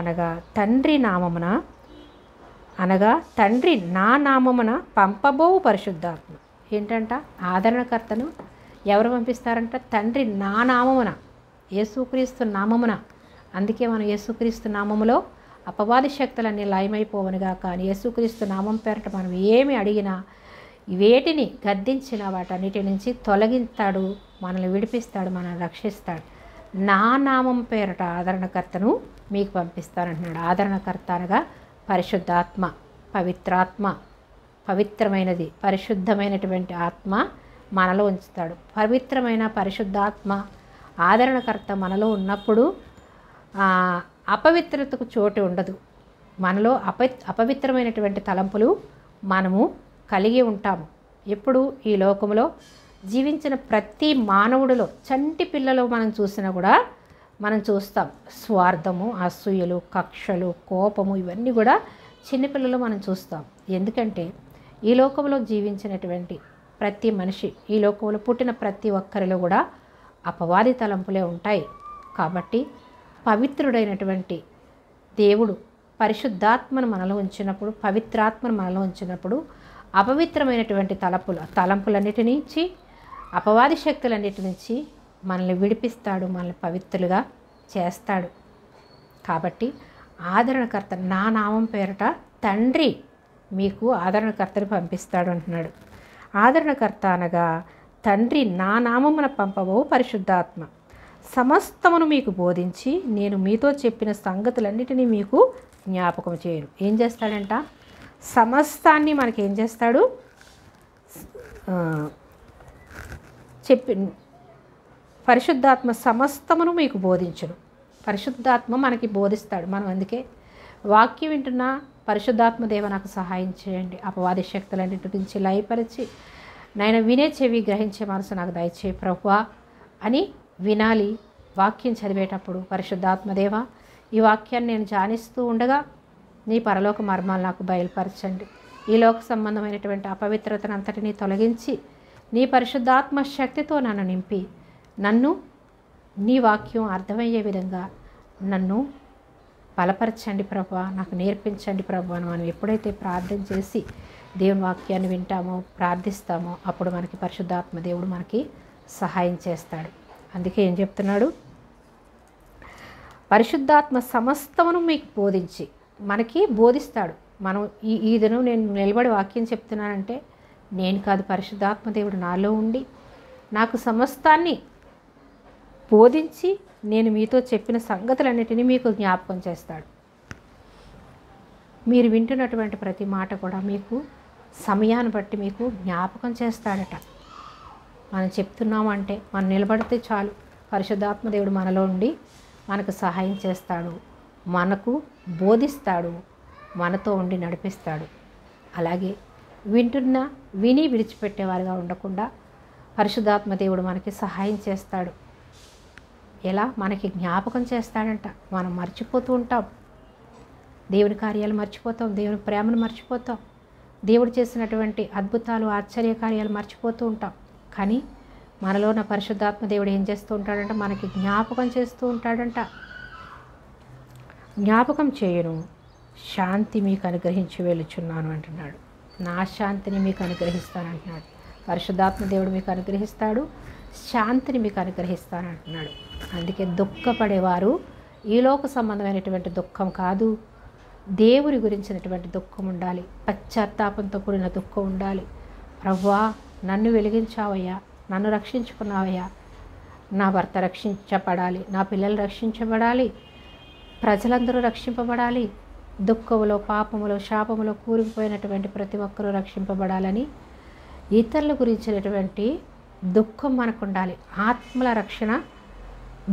తండ్రి నా నామమున పంపబోవు పరిశుద్ధాత్మ. ఏంటంట? ఆదరణకర్తను ఎవరు పంపిస్తారంట? తండ్రి నా నామమున, యేసుక్రీస్తు నామమున. అందుకే మనం యేసుక్రీస్తు నామములో అపవాది శక్తులన్నీ లయమైపోవనుగా. కానీ యేసుక్రీస్తు నామం పేరట మనం ఏమి అడిగినా, వేటిని గద్దించినా వాటన్నిటి నుంచి తొలగిస్తాడు, మనల్ని విడిపిస్తాడు, మనల్ని రక్షిస్తాడు. నా నామం పేరట ఆదరణకర్తను మీకు పంపిస్తానంటున్నాడు. ఆదరణకర్త అనగా పరిశుద్ధాత్మ, పవిత్రాత్మ, పవిత్రమైనది, పరిశుద్ధమైనటువంటి ఆత్మ మనలో ఉంచుతాడు. పవిత్రమైన పరిశుద్ధాత్మ ఆదరణకర్త మనలో ఉన్నప్పుడు అపవిత్రతకు చోటు ఉండదు. మనలో అపవిత్రమైనటువంటి తలంపులు మనము కలిగి ఉంటాము. ఎప్పుడు ఈ లోకంలో జీవించిన ప్రతి మానవుడిలో, చంటి పిల్లలో మనం చూసినా కూడా మనం చూస్తాం స్వార్థము, అసూయలు, కక్షలు, కోపము, ఇవన్నీ కూడా చిన్నపిల్లలు మనం చూస్తాం. ఎందుకంటే ఈ లోకంలో జీవించినటువంటి ప్రతి మనిషి, ఈ లోకంలో పుట్టిన ప్రతి ఒక్కరిలో కూడా అపవాది తలంపులే ఉంటాయి. కాబట్టి పవిత్రుడైనటువంటి దేవుడు పరిశుద్ధాత్మను మనలో ఉంచినప్పుడు, పవిత్రాత్మను మనలో ఉంచినప్పుడు అపవిత్రమైనటువంటి తలంపులన్నిటి నుంచి, అపవాది శక్తులన్నిటి నుంచి మనల్ని విడిపిస్తాడు, మనల్ని పవిత్రులుగా చేస్తాడు. కాబట్టి ఆదరణకర్త నా నామం పేరట తండ్రి మీకు ఆదరణకర్తను పంపిస్తాడు అంటున్నాడు. ఆదరణకర్త అనగా తండ్రి నా నామమున పంపబోవు పరిశుద్ధాత్మ సమస్తమును మీకు బోధించి నేను మీతో చెప్పిన సంగతులన్నిటినీ మీకు జ్ఞాపకం చేయను. ఏం చేస్తాడంట? సమస్తాన్ని మనకి ఏం చేస్తాడు? పరిశుద్ధాత్మ సమస్తమును మీకు బోధించును. పరిశుద్ధాత్మ మనకి బోధిస్తాడు. మనం అందుకే వాక్యం వింటున్నా, పరిశుద్ధాత్మ దేవ నాకు సహాయం చేయండి, అపవాది శక్తులన్నిటి నుంచి లయపరిచి నాయన వినే చెవి, గ్రహించే మనసు నాకు దయచేయి ప్రభువా అని వినాలి. వాక్యం చదివేటప్పుడు పరిశుద్ధాత్మ దేవ ఈ వాక్యాన్ని నేను ధ్యానిస్తూ ఉండగా నీ పరలోక మర్మాలు నాకు బయలుపరచండి. ఈ లోక సంబంధమైనటువంటి అపవిత్రతను అంతటినీ తొలగించి నీ పరిశుద్ధాత్మ శక్తితో నన్ను నింపి నన్ను నీ వాక్యం అర్థమయ్యే విధంగా నన్ను బలపరచండి ప్రభువా, నాకు నేర్పించండి ప్రభువా అని మనం ఎప్పుడైతే ప్రార్థన చేసి దేవుని వాక్యాన్ని వింటామో ప్రార్థిస్తామో అప్పుడు మనకి పరిశుద్ధాత్మ దేవుడు మనకి సహాయం చేస్తాడు. అందుకే ఏం చెప్తున్నాడు, పరిశుద్ధాత్మ సమస్తమును మీకు బోధించి మనకి బోధిస్తాడు. మనం ఈ దినం నేను నిలబడి వాక్యం చెప్తున్నానంటే నేను కాదు, పరిశుద్ధాత్మ దేవుడు నాలో ఉండి నాకు సమస్తాన్ని బోధించి నేను మీతో చెప్పిన సంగతులన్నిటినీ మీకు జ్ఞాపకం చేస్తాడు. మీరు వింటున్నటువంటి ప్రతి మాట కూడా మీకు సమయాన్ని బట్టి మీకు జ్ఞాపకం చేస్తాడట. మనం చెప్తున్నామంటే మనం నిలబడితే చాలు, పరిశుద్ధాత్మ దేవుడు మనలో ఉండి మనకు సహాయం చేస్తాడు, మనకు బోధిస్తాడు, మనతో ఉండి నడిపిస్తాడు. అలాగే విని విడిచిపెట్టేవారుగా ఉండకుండా పరిశుద్ధాత్మ దేవుడు మనకి సహాయం చేస్తాడు. ఎలా? మనకి జ్ఞాపకం చేస్తాడంట. మనం మర్చిపోతూ ఉంటాం, దేవుని కార్యాలు మర్చిపోతాం, దేవుని ప్రేమను మర్చిపోతాం, దేవుడు చేసినటువంటి అద్భుతాలు ఆశ్చర్య కార్యాలు మర్చిపోతూ ఉంటాం. కానీ మనలో ఉన్న పరిశుద్ధాత్మ దేవుడు ఏం చేస్తూ ఉంటాడంట, మనకి జ్ఞాపకం చేస్తూ ఉంటాడంట. జ్ఞాపకం చేయను, శాంతి మీకు అనుగ్రహించి వెళుచున్నాను అంటున్నాడు. నా శాంతిని మీకు అనుగ్రహిస్తాను అంటున్నాడు. పరిశుద్ధాత్మ దేవుడు మీకు అనుగ్రహిస్తాడు, శాంతిని మీకు అనుగ్రహిస్తాను అంటున్నాడు. అందుకే దుఃఖపడేవారు ఈ లోక సంబంధమైనటువంటి దుఃఖం కాదు, దేవుని గురించినటువంటి దుఃఖం ఉండాలి, పశ్చాత్తాపంతో కూడిన దుఃఖం ఉండాలి. ప్రభువా, నన్ను వెలిగించావయ్యా, నన్ను రక్షించుకున్నావయ్యా, నా భర్త రక్షించబడాలి, నా పిల్లలు రక్షించబడాలి, ప్రజలందరూ రక్షింపబడాలి, దుఃఖములో పాపములో శాపములో కూరుకుపోయినటువంటి ప్రతి ఒక్కరూ రక్షింపబడాలని ఇతరుల గురించినటువంటి దుఃఖం మనకు ఉండాలి. ఆత్మల రక్షణ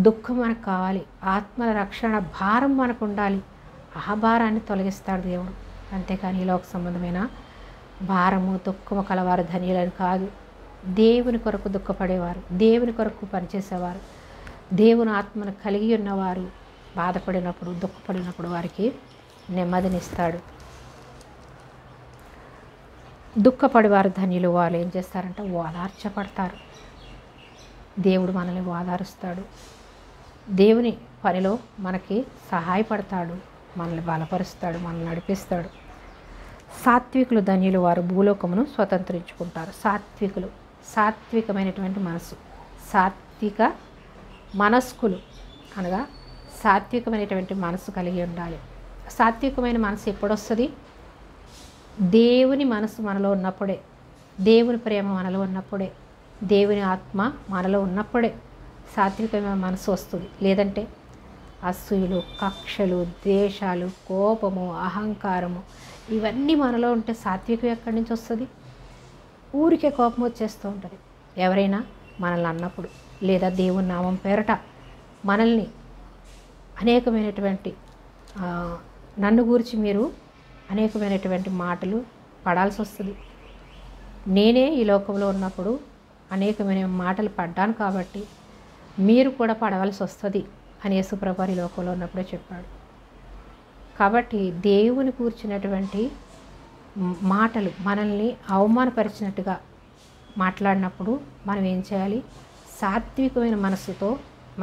దుఃఖం మనకు కావాలి, ఆత్మల రక్షణ భారం మనకు ఉండాలి. ఆ భారాన్ని తొలగిస్తాడు దేవుడు. అంతేకాని ఈ లోక సంబంధమైన భారము దుఃఖము కలవారు ధన్యులని కాదు. దేవుని కొరకు దుఃఖపడేవారు, దేవుని కొరకు పనిచేసేవారు, దేవుని ఆత్మను కలిగి ఉన్నవారు బాధపడినప్పుడు దుఃఖపడినప్పుడు వారికి నెమ్మదినిస్తాడు. దుఃఖపడేవారు ధన్యులు, వాళ్ళు ఏం చేస్తారంటే ఓదార్చబడతారు. దేవుడు మనల్ని ఓదారుస్తాడు, దేవుని పనిలో మనకి సహాయపడతాడు, మనల్ని బలపరుస్తాడు, మనల్ని నడిపిస్తాడు. సాత్వికులు ధన్యులు, వారు భూలోకమును స్వతంత్రించుకుంటారు. సాత్వికులు, సాత్వికమైనటువంటి మనసు, సాత్విక మనస్కులు అనగా సాత్వికమైనటువంటి మనసు కలిగి ఉండాలి. సాత్వికమైన మనసు ఎప్పుడొస్తుంది? దేవుని మనసు మనలో ఉన్నప్పుడే, దేవుని ప్రేమ మనలో ఉన్నప్పుడే, దేవుని ఆత్మ మనలో ఉన్నప్పుడే సాత్వికమైన మనసు వస్తుంది. లేదంటే అసూయలు, కక్షలు, ద్వేషాలు, కోపము, అహంకారము ఇవన్నీ మనలో ఉంటే సాత్వికం ఎక్కడి నుంచి వస్తుంది? ఊరికే కోపం వచ్చేస్తూ ఉంటుంది ఎవరైనా మనల్ని అన్నప్పుడు, లేదా దేవుని నామం పేరట మనల్ని అనేకమైనటువంటి నన్ను గురించి మీరు అనేకమైనటువంటి మాటలు పడాల్సి వస్తుంది. నేనే ఈ లోకంలో ఉన్నప్పుడు అనేకమైన మాటలు పడ్డాను కాబట్టి మీరు కూడా పడవలసి వస్తుంది అని యేసుప్రభు ఈ లోకంలో ఉన్నప్పుడే చెప్పాడు. కాబట్టి దేవుని కూర్చున్నటువంటి మాటలు మనల్ని అవమానపరిచినట్టుగా మాట్లాడినప్పుడు మనం ఏం చేయాలి? సాత్వికమైన మనసుతో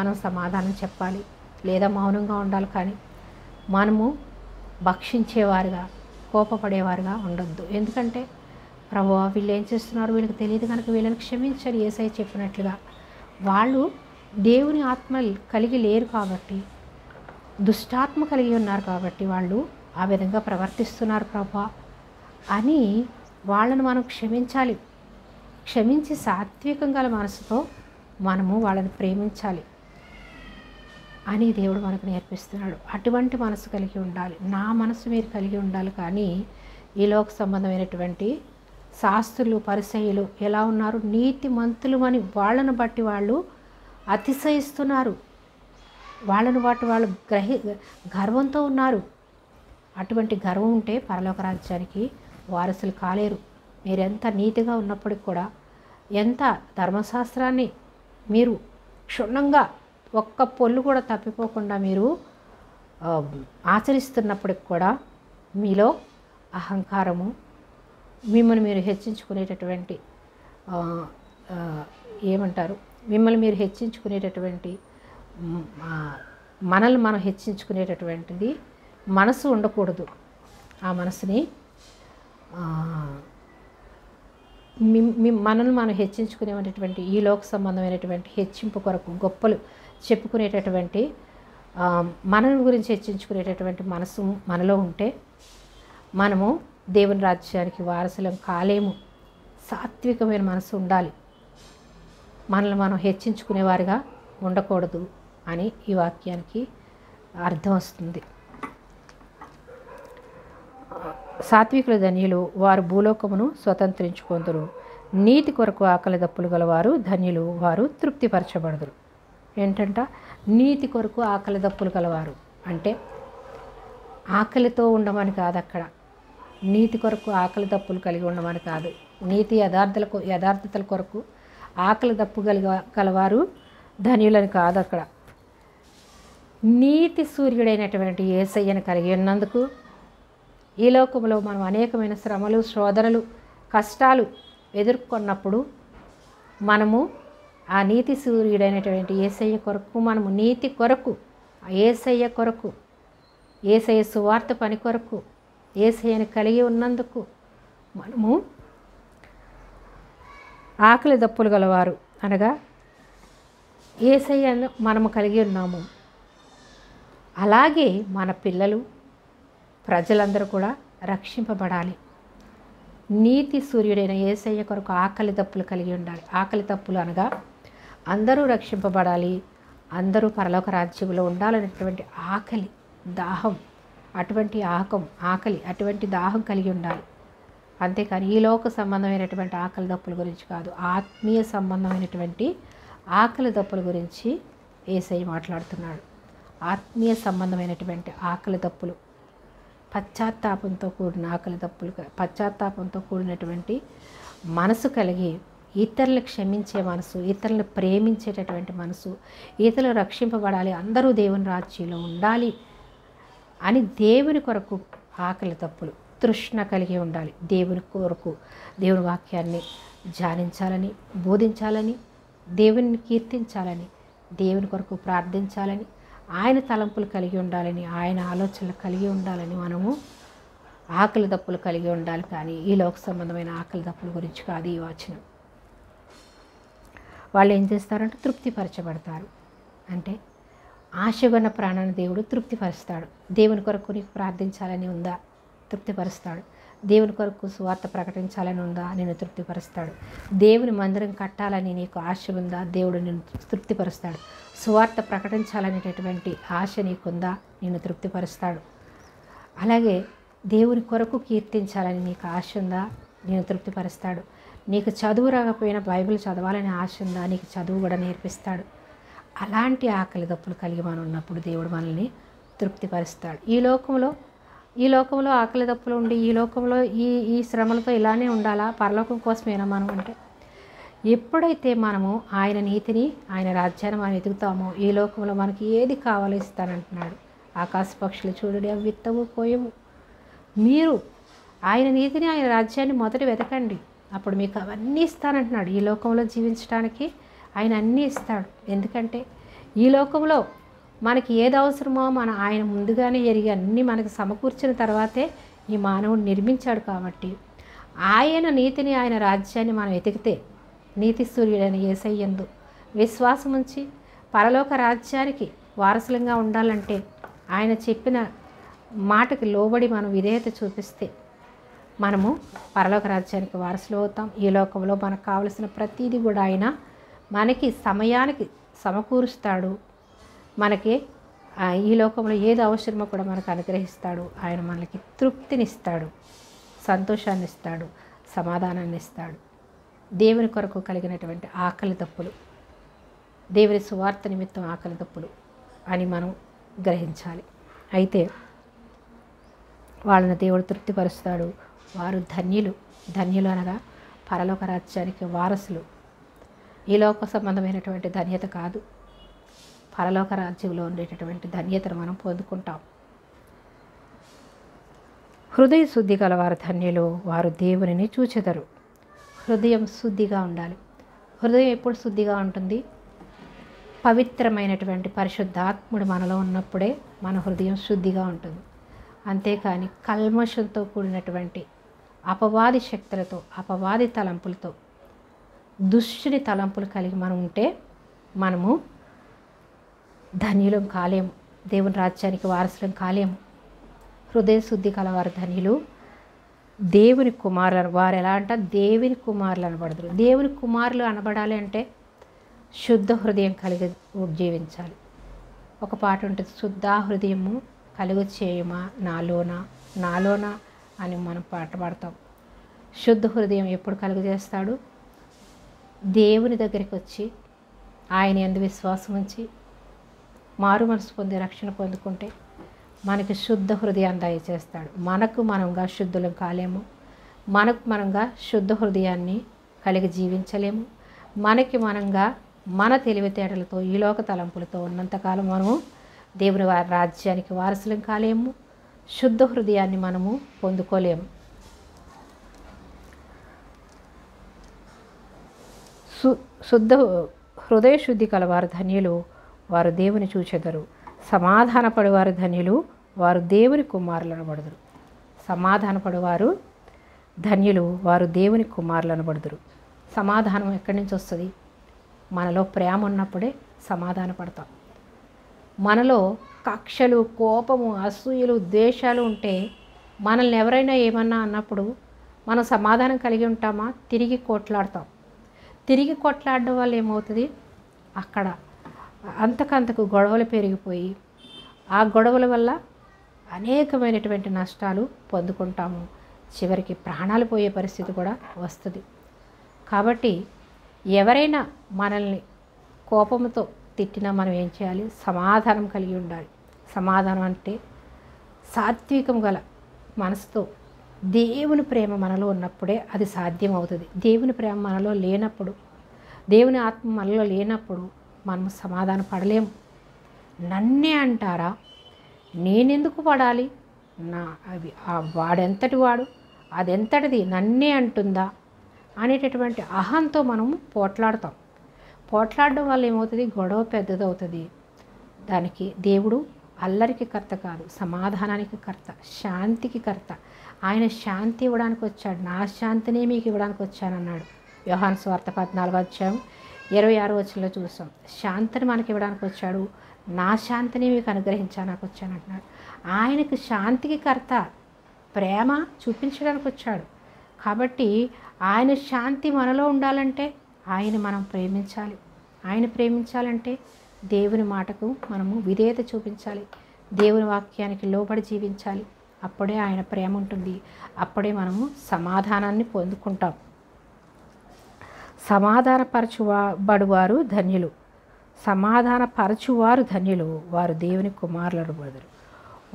మనం సమాధానం చెప్పాలి, లేదా మౌనంగా ఉండాలి. కానీ మనము భక్షించేవారుగా కోపపడేవారుగా ఉండొద్దు. ఎందుకంటే ప్రభువా, వీళ్ళు ఏం చేస్తున్నారు, వీళ్ళకి తెలియదు కనుక వీళ్ళని క్షమించని యేసయ్య చెప్పినట్లుగా వాళ్ళు దేవుని ఆత్మ కలిగి లేరు కాబట్టి, దుష్టాత్మ కలిగి ఉన్నారు కాబట్టి వాళ్ళు ఆ విధంగా ప్రవర్తిస్తున్నారు ప్రభువా అని వాళ్ళను మనం క్షమించాలి. క్షమించి సాత్వికం గల మనసుతో మనము వాళ్ళని ప్రేమించాలి అని దేవుడు మనకు నేర్పిస్తున్నాడు. అటువంటి మనసు కలిగి ఉండాలి. నా మనసు మీరు కలిగి ఉండాలి. కానీ ఈ లోక సంబంధమైనటువంటి శాస్త్రులు పరిసయ్యులు ఎలా ఉన్నారు? నీతిమంతులు అని వాళ్ళను బట్టి వాళ్ళు అతిశయిస్తున్నారు, వాళ్ళను బట్టి వాళ్ళు గర్వంతో ఉన్నారు. అటువంటి గర్వం ఉంటే పరలోక రాజ్యానికి వారసులు కాలేరు. మీరెంత నీతిగా ఉన్నప్పటికి కూడా, ఎంత ధర్మశాస్త్రాన్ని మీరు క్షుణ్ణంగా ఒక్క పొల్లు కూడా తప్పిపోకుండా మీరు ఆచరిస్తున్నప్పటికి కూడా మీలో అహంకారము, మిమ్మల్ని మీరు హెచ్చించుకునేటటువంటి ఆ, ఆ, ఏమంటారు, మిమ్మల్ని మీరు హెచ్చించుకునేటటువంటి మనల్ని మనం హెచ్చించుకునేటటువంటిది మనసు ఉండకూడదు. ఆ మనసుని మనల్ని మనం హెచ్చించుకునేటటువంటి ఈ లోక సంబంధమైనటువంటి హెచ్చింపు కొరకు గొప్పలు చెప్పుకునేటటువంటి మనల్ని గురించి హెచ్చించుకునేటటువంటి మనసు మనలో ఉంటే మనము దేవుని రాజ్యానికి వారసులం కాలేము. సాత్వికమైన మనసు ఉండాలి, మనల్ని మనం హెచ్చించుకునేవారుగా ఉండకూడదు అని ఈ వాక్యానికి అర్థం వస్తుంది. సాత్వికుల ధన్యులు, వారు భూలోకమును స్వతంత్రించుకొందురు. నీతి కొరకు ఆకలి దప్పులు గలవారు ధన్యులు, వారు తృప్తిపరచబడదురు. ఏంటంట? నీతి కొరకు ఆకలి దప్పులు గలవారు అంటే ఆకలితో ఉండమని కాదు, అక్కడ నీతి కొరకు ఆకలి దప్పులు కలిగి ఉండమని కాదు. నీతి యథార్థతల కొరకు ఆకలి దప్పు గలవారు ధన్యులని కాదు. అక్కడ నీతి సూర్యుడైనటువంటి యేసయ్యను కలిగి ఉన్నందుకు ఈ లోకంలో మనం అనేకమైన శ్రమలు, శోధనలు, కష్టాలు ఎదుర్కొన్నప్పుడు మనము ఆ నీతి సూర్యుడైనటువంటి యేసయ్య కొరకు, మనము నీతి కొరకు, యేసయ్య కొరకు, యేసయ్య సువార్త పని కొరకు యేసయ్యను కలిగి ఉన్నందుకు మనము ఆకలి దప్పులు గలవారు అనగా యేసయ్యను మనము కలిగి ఉన్నాము. అలాగే మన పిల్లలు, ప్రజలందరూ కూడా రక్షింపబడాలి. నీతి సూర్యుడైన యేసయ్య కొరకు ఆకలి దప్పులు కలిగి ఉండాలి. ఆకలి దప్పులు అనగా అందరూ రక్షింపబడాలి, అందరూ పరలోక రాజ్యంలో ఉండాలనేటువంటి ఆకలి, దాహం, అటువంటి ఆకలి, అటువంటి దాహం కలిగి ఉండాలి. అంతేకాని ఈ లోక సంబంధమైనటువంటి ఆకలి దప్పుల గురించి కాదు, ఆత్మీయ సంబంధమైనటువంటి ఆకలి దప్పుల గురించి యేసయ్య మాట్లాడుతున్నాడు. ఆత్మీయ సంబంధమైనటువంటి ఆకలి దప్పులు, పశ్చాత్తాపంతో కూడిన ఆకలి దప్పులు, పశ్చాత్తాపంతో కూడినటువంటి మనసు కలిగి ఇతరులను క్షమించే మనసు, ఇతరులను ప్రేమించేటటువంటి మనసు, ఇతరులు రక్షింపబడాలి, అందరూ దేవుని రాజ్యంలో ఉండాలి అని దేవుని కొరకు ఆకలి దప్పులు, తృష్ణ కలిగి ఉండాలి. దేవుని కొరకు దేవుని వాక్యాన్ని ధ్యానించాలని, బోధించాలని, దేవుని కీర్తించాలని, దేవుని కొరకు ప్రార్థించాలని, ఆయన తలంపులు కలిగి ఉండాలని, ఆయన ఆలోచనలు కలిగి ఉండాలని మనము ఆకలి దప్పులు కలిగి ఉండాలి. కానీ ఈ లోక సంబంధమైన ఆకలి దప్పుల గురించి కాదు ఈ వచనం. వాళ్ళు ఏం చేస్తారంటే తృప్తిపరచబడతారు. అంటే ఆశగొన్న ప్రాణాన్ని దేవుడు తృప్తిపరుస్తాడు. దేవుని కొరకు నీకు ప్రార్థించాలని ఉందా? తృప్తిపరుస్తాడు. దేవుని కొరకు సువార్త ప్రకటించాలని ఉందా? నేను తృప్తిపరుస్తాడు. దేవుని మందిరం కట్టాలని నీకు ఆశ ఉందా? దేవుడు నిన్ను తృప్తిపరుస్తాడు. సువార్త ప్రకటించాలనేటటువంటి ఆశ నీకుందా? నిన్ను తృప్తిపరుస్తాడు. అలాగే దేవుని కొరకు కీర్తించాలని నీకు ఆశ ఉందా? నేను తృప్తిపరుస్తాడు. నీకు చదువు రాకపోయినా బైబిల్ చదవాలని ఆశ ఉందా? నీకు చదువు కూడా నేర్పిస్తాడు. అలాంటి ఆకలి దప్పులు కలిగి మనం ఉన్నప్పుడు దేవుడు మనల్ని తృప్తిపరుస్తాడు. ఈ లోకంలో ఆకలి దప్పులు ఉండి ఈ లోకంలో ఈ శ్రమలతో ఇలానే ఉండాలా? పరలోకం కోసమేనా మనం అంటే, ఎప్పుడైతే మనము ఆయన నీతిని, ఆయన రాజ్యాన్ని మనం ఎదుగుతామో ఈ లోకంలో మనకి ఏది కావాలో ఇస్తానంటున్నాడు. ఆకాశ పక్షులు చూడండి, అవి విత్తవు, కోయవు. మీరు ఆయన నీతిని, ఆయన రాజ్యాన్ని మొదట వెతకండి, అప్పుడు మీకు అవన్నీ ఇస్తానంటున్నాడు. ఈ లోకంలో జీవించడానికి ఆయన అన్నీ ఇస్తాడు. ఎందుకంటే ఈ లోకంలో మనకి ఏది అవసరమో ఆయన ముందుగానే ఎరిగి అన్నీ మనకు సమకూర్చిన తర్వాతే ఈ మానవుడు నిర్మించాడు. కాబట్టి ఆయన నీతిని, ఆయన రాజ్యాన్ని మనం వెతికితే, నీతి సూర్యుడైన యేసయ్యందు విశ్వాసం ఉంచి పరలోక రాజ్యానికి వారసులంగా ఉండాలంటే ఆయన చెప్పిన మాటకి లోబడి మనం విధేయత చూపిస్తే మనము పరలోక రాజ్యానికి వారసులు అవుతాం. ఈ లోకంలో మనకు కావలసిన ప్రతిదీ కూడా ఆయన మనకి సమయానికి సమకూరుస్తాడు. మనకి ఈ లోకంలో ఏది అవసరమో కూడా మనకు అనుగ్రహిస్తాడు. ఆయన మనకి తృప్తినిస్తాడు, సంతోషాన్ని ఇస్తాడు, సమాధానాన్ని ఇస్తాడు. దేవుని కొరకు కలిగినటువంటి ఆకలి దప్పులు, దేవుని సువార్త నిమిత్తం ఆకలి దప్పులు అని మనం గ్రహించాలి. అయితే వాళ్ళని దేవుడు తృప్తిపరుస్తాడు. వారు ధన్యులు అనగా పరలోక రాజ్యానికి వారసులు. ఈ లోక సంబంధమైనటువంటి ధన్యత కాదు, పరలోక రాజ్యంలో ఉండేటటువంటి ధన్యతను మనం పొందుకుంటాం. హృదయ శుద్ధి గలవారు ధన్యులు, వారు దేవునిని చూచెదరు. హృదయం శుద్ధిగా ఉండాలి. హృదయం ఎప్పుడు శుద్ధిగా ఉంటుంది? పవిత్రమైనటువంటి పరిశుద్ధాత్ముడు మనలో ఉన్నప్పుడే మన హృదయం శుద్ధిగా ఉంటుంది. అంతేకాని కల్మషంతో కూడినటువంటి అపవాది శక్తులతో, అపవాది తలంపులతో, దుష్టుని తలంపులు కలిగి మనం ఉంటే మనము ధన్యులం కాలేము, దేవుని రాజ్యానికి వారసులం కాలేము. హృదయ శుద్ధి కలవారు ధన్యులు, దేవుని కుమారులు. వారు ఎలా అంట? దేవుని కుమారులు అనబడదురు. దేవుని కుమారులు అనబడాలి అంటే శుద్ధ హృదయం కలిగి జీవించాలి. ఒక పాట ఉంటుంది, శుద్ధ హృదయము కలుగు చేయమా నాలోన నాలోన అని మనం పాట పాడతాం. శుద్ధ హృదయం ఎప్పుడు కలుగు చేస్తాడు? దేవుని దగ్గరికి వచ్చి ఆయన యందు విశ్వాసం ఉంచి మారు మనసు పొంది రక్షణ పొందుకుంటే మనకి శుద్ధ హృదయాన్ని దయచేస్తాడు. మనకు మనంగా శుద్ధులం కాలేము, మనకు మనంగా శుద్ధ హృదయాన్ని కలిగి జీవించలేము. మనకి మనంగా మన తెలివితేటలతో, ఈ లోక తలంపులతో ఉన్నంతకాలం మనము దేవుని రాజ్యానికి వారసులం కాలేము, శుద్ధ హృదయాన్ని మనము పొందుకోలేము. శుద్ధ హృదయ శుద్ధి కలవారు ధన్యులు, వారు దేవుని చూచెదరు. సమాధానపడేవారు ధన్యులు, వారు దేవుని కుమారులు అనబడుదురు. సమాధానపడేవారు ధన్యులు, వారు దేవుని కుమారులు అనబడుదురు. సమాధానం ఎక్కడి నుంచి వస్తుంది? మనలో ప్రేమ ఉన్నప్పుడే సమాధాన పడతాం. మనలో కక్షలు, కోపము, అసూయలు, ద్వేషాలు ఉంటే మనల్ని ఎవరైనా ఏమన్నా అన్నప్పుడు మనం సమాధానం కలిగి ఉంటామా? తిరిగి కొట్లాడతాం. తిరిగి కొట్లాడడం వల్ల ఏమవుతుంది? అక్కడ అంతకంతకు గొడవలు పెరిగిపోయి ఆ గొడవల వల్ల అనేకమైనటువంటి నష్టాలు పొందుకుంటాము. చివరికి ప్రాణాలు పోయే పరిస్థితి కూడా వస్తుంది. కాబట్టి ఎవరైనా మనల్ని కోపంతో తిట్టినా మనం ఏం చేయాలి? సమాధానం కలిగి ఉండాలి. సమాధానం అంటే సాత్వికం గల మనసుతో, దేవుని ప్రేమ మనలో ఉన్నప్పుడే అది సాధ్యం అవుతుంది. దేవుని ప్రేమ మనలో లేనప్పుడు, దేవుని ఆత్మ మనలో లేనప్పుడు మనం సమాధాన పడలేము. నన్నే అంటారా, నేనెందుకు పడాలి, వాడెంతటి వాడు, అదెంతటిది, నన్నే అంటుందా అనేటటువంటి అహంతో మనము పోట్లాడతాం. పోట్లాడడం వల్ల ఏమవుతుంది? గొడవ పెద్దదవుతుంది. దానికి దేవుడు అల్లరికి కర్త కాదు, సమాధానానికి కర్త, శాంతికి కర్త. ఆయన శాంతి ఇవ్వడానికి వచ్చాడు. నా శాంతిని మీకు ఇవ్వడానికి వచ్చానన్నాడు. యోహాను సువార్త 14:26 చూసాం. శాంతిని మనకి ఇవ్వడానికి వచ్చాడు. నా శాంతిని మీకు అనుగ్రహించడానికి వచ్చానంటున్నాడు. ఆయనకు శాంతికి కర్త, ప్రేమ చూపించడానికి వచ్చాడు. కాబట్టి ఆయన శాంతి మనలో ఉండాలంటే ఆయన మనం ప్రేమించాలి. ఆయన ప్రేమించాలంటే దేవుని మాటకు మనము విధేయత చూపించాలి. దేవుని వాక్యానికి లోబడి జీవించాలి. అప్పుడే ఆయన ప్రేమ ఉంటుంది. అప్పుడే మనము సమాధానాన్ని పొందుకుంటాం. సమాధానపరచుబడువారు ధన్యులు, సమాధానపరచువారు ధన్యులు, వారు దేవుని కుమారులను బదులు.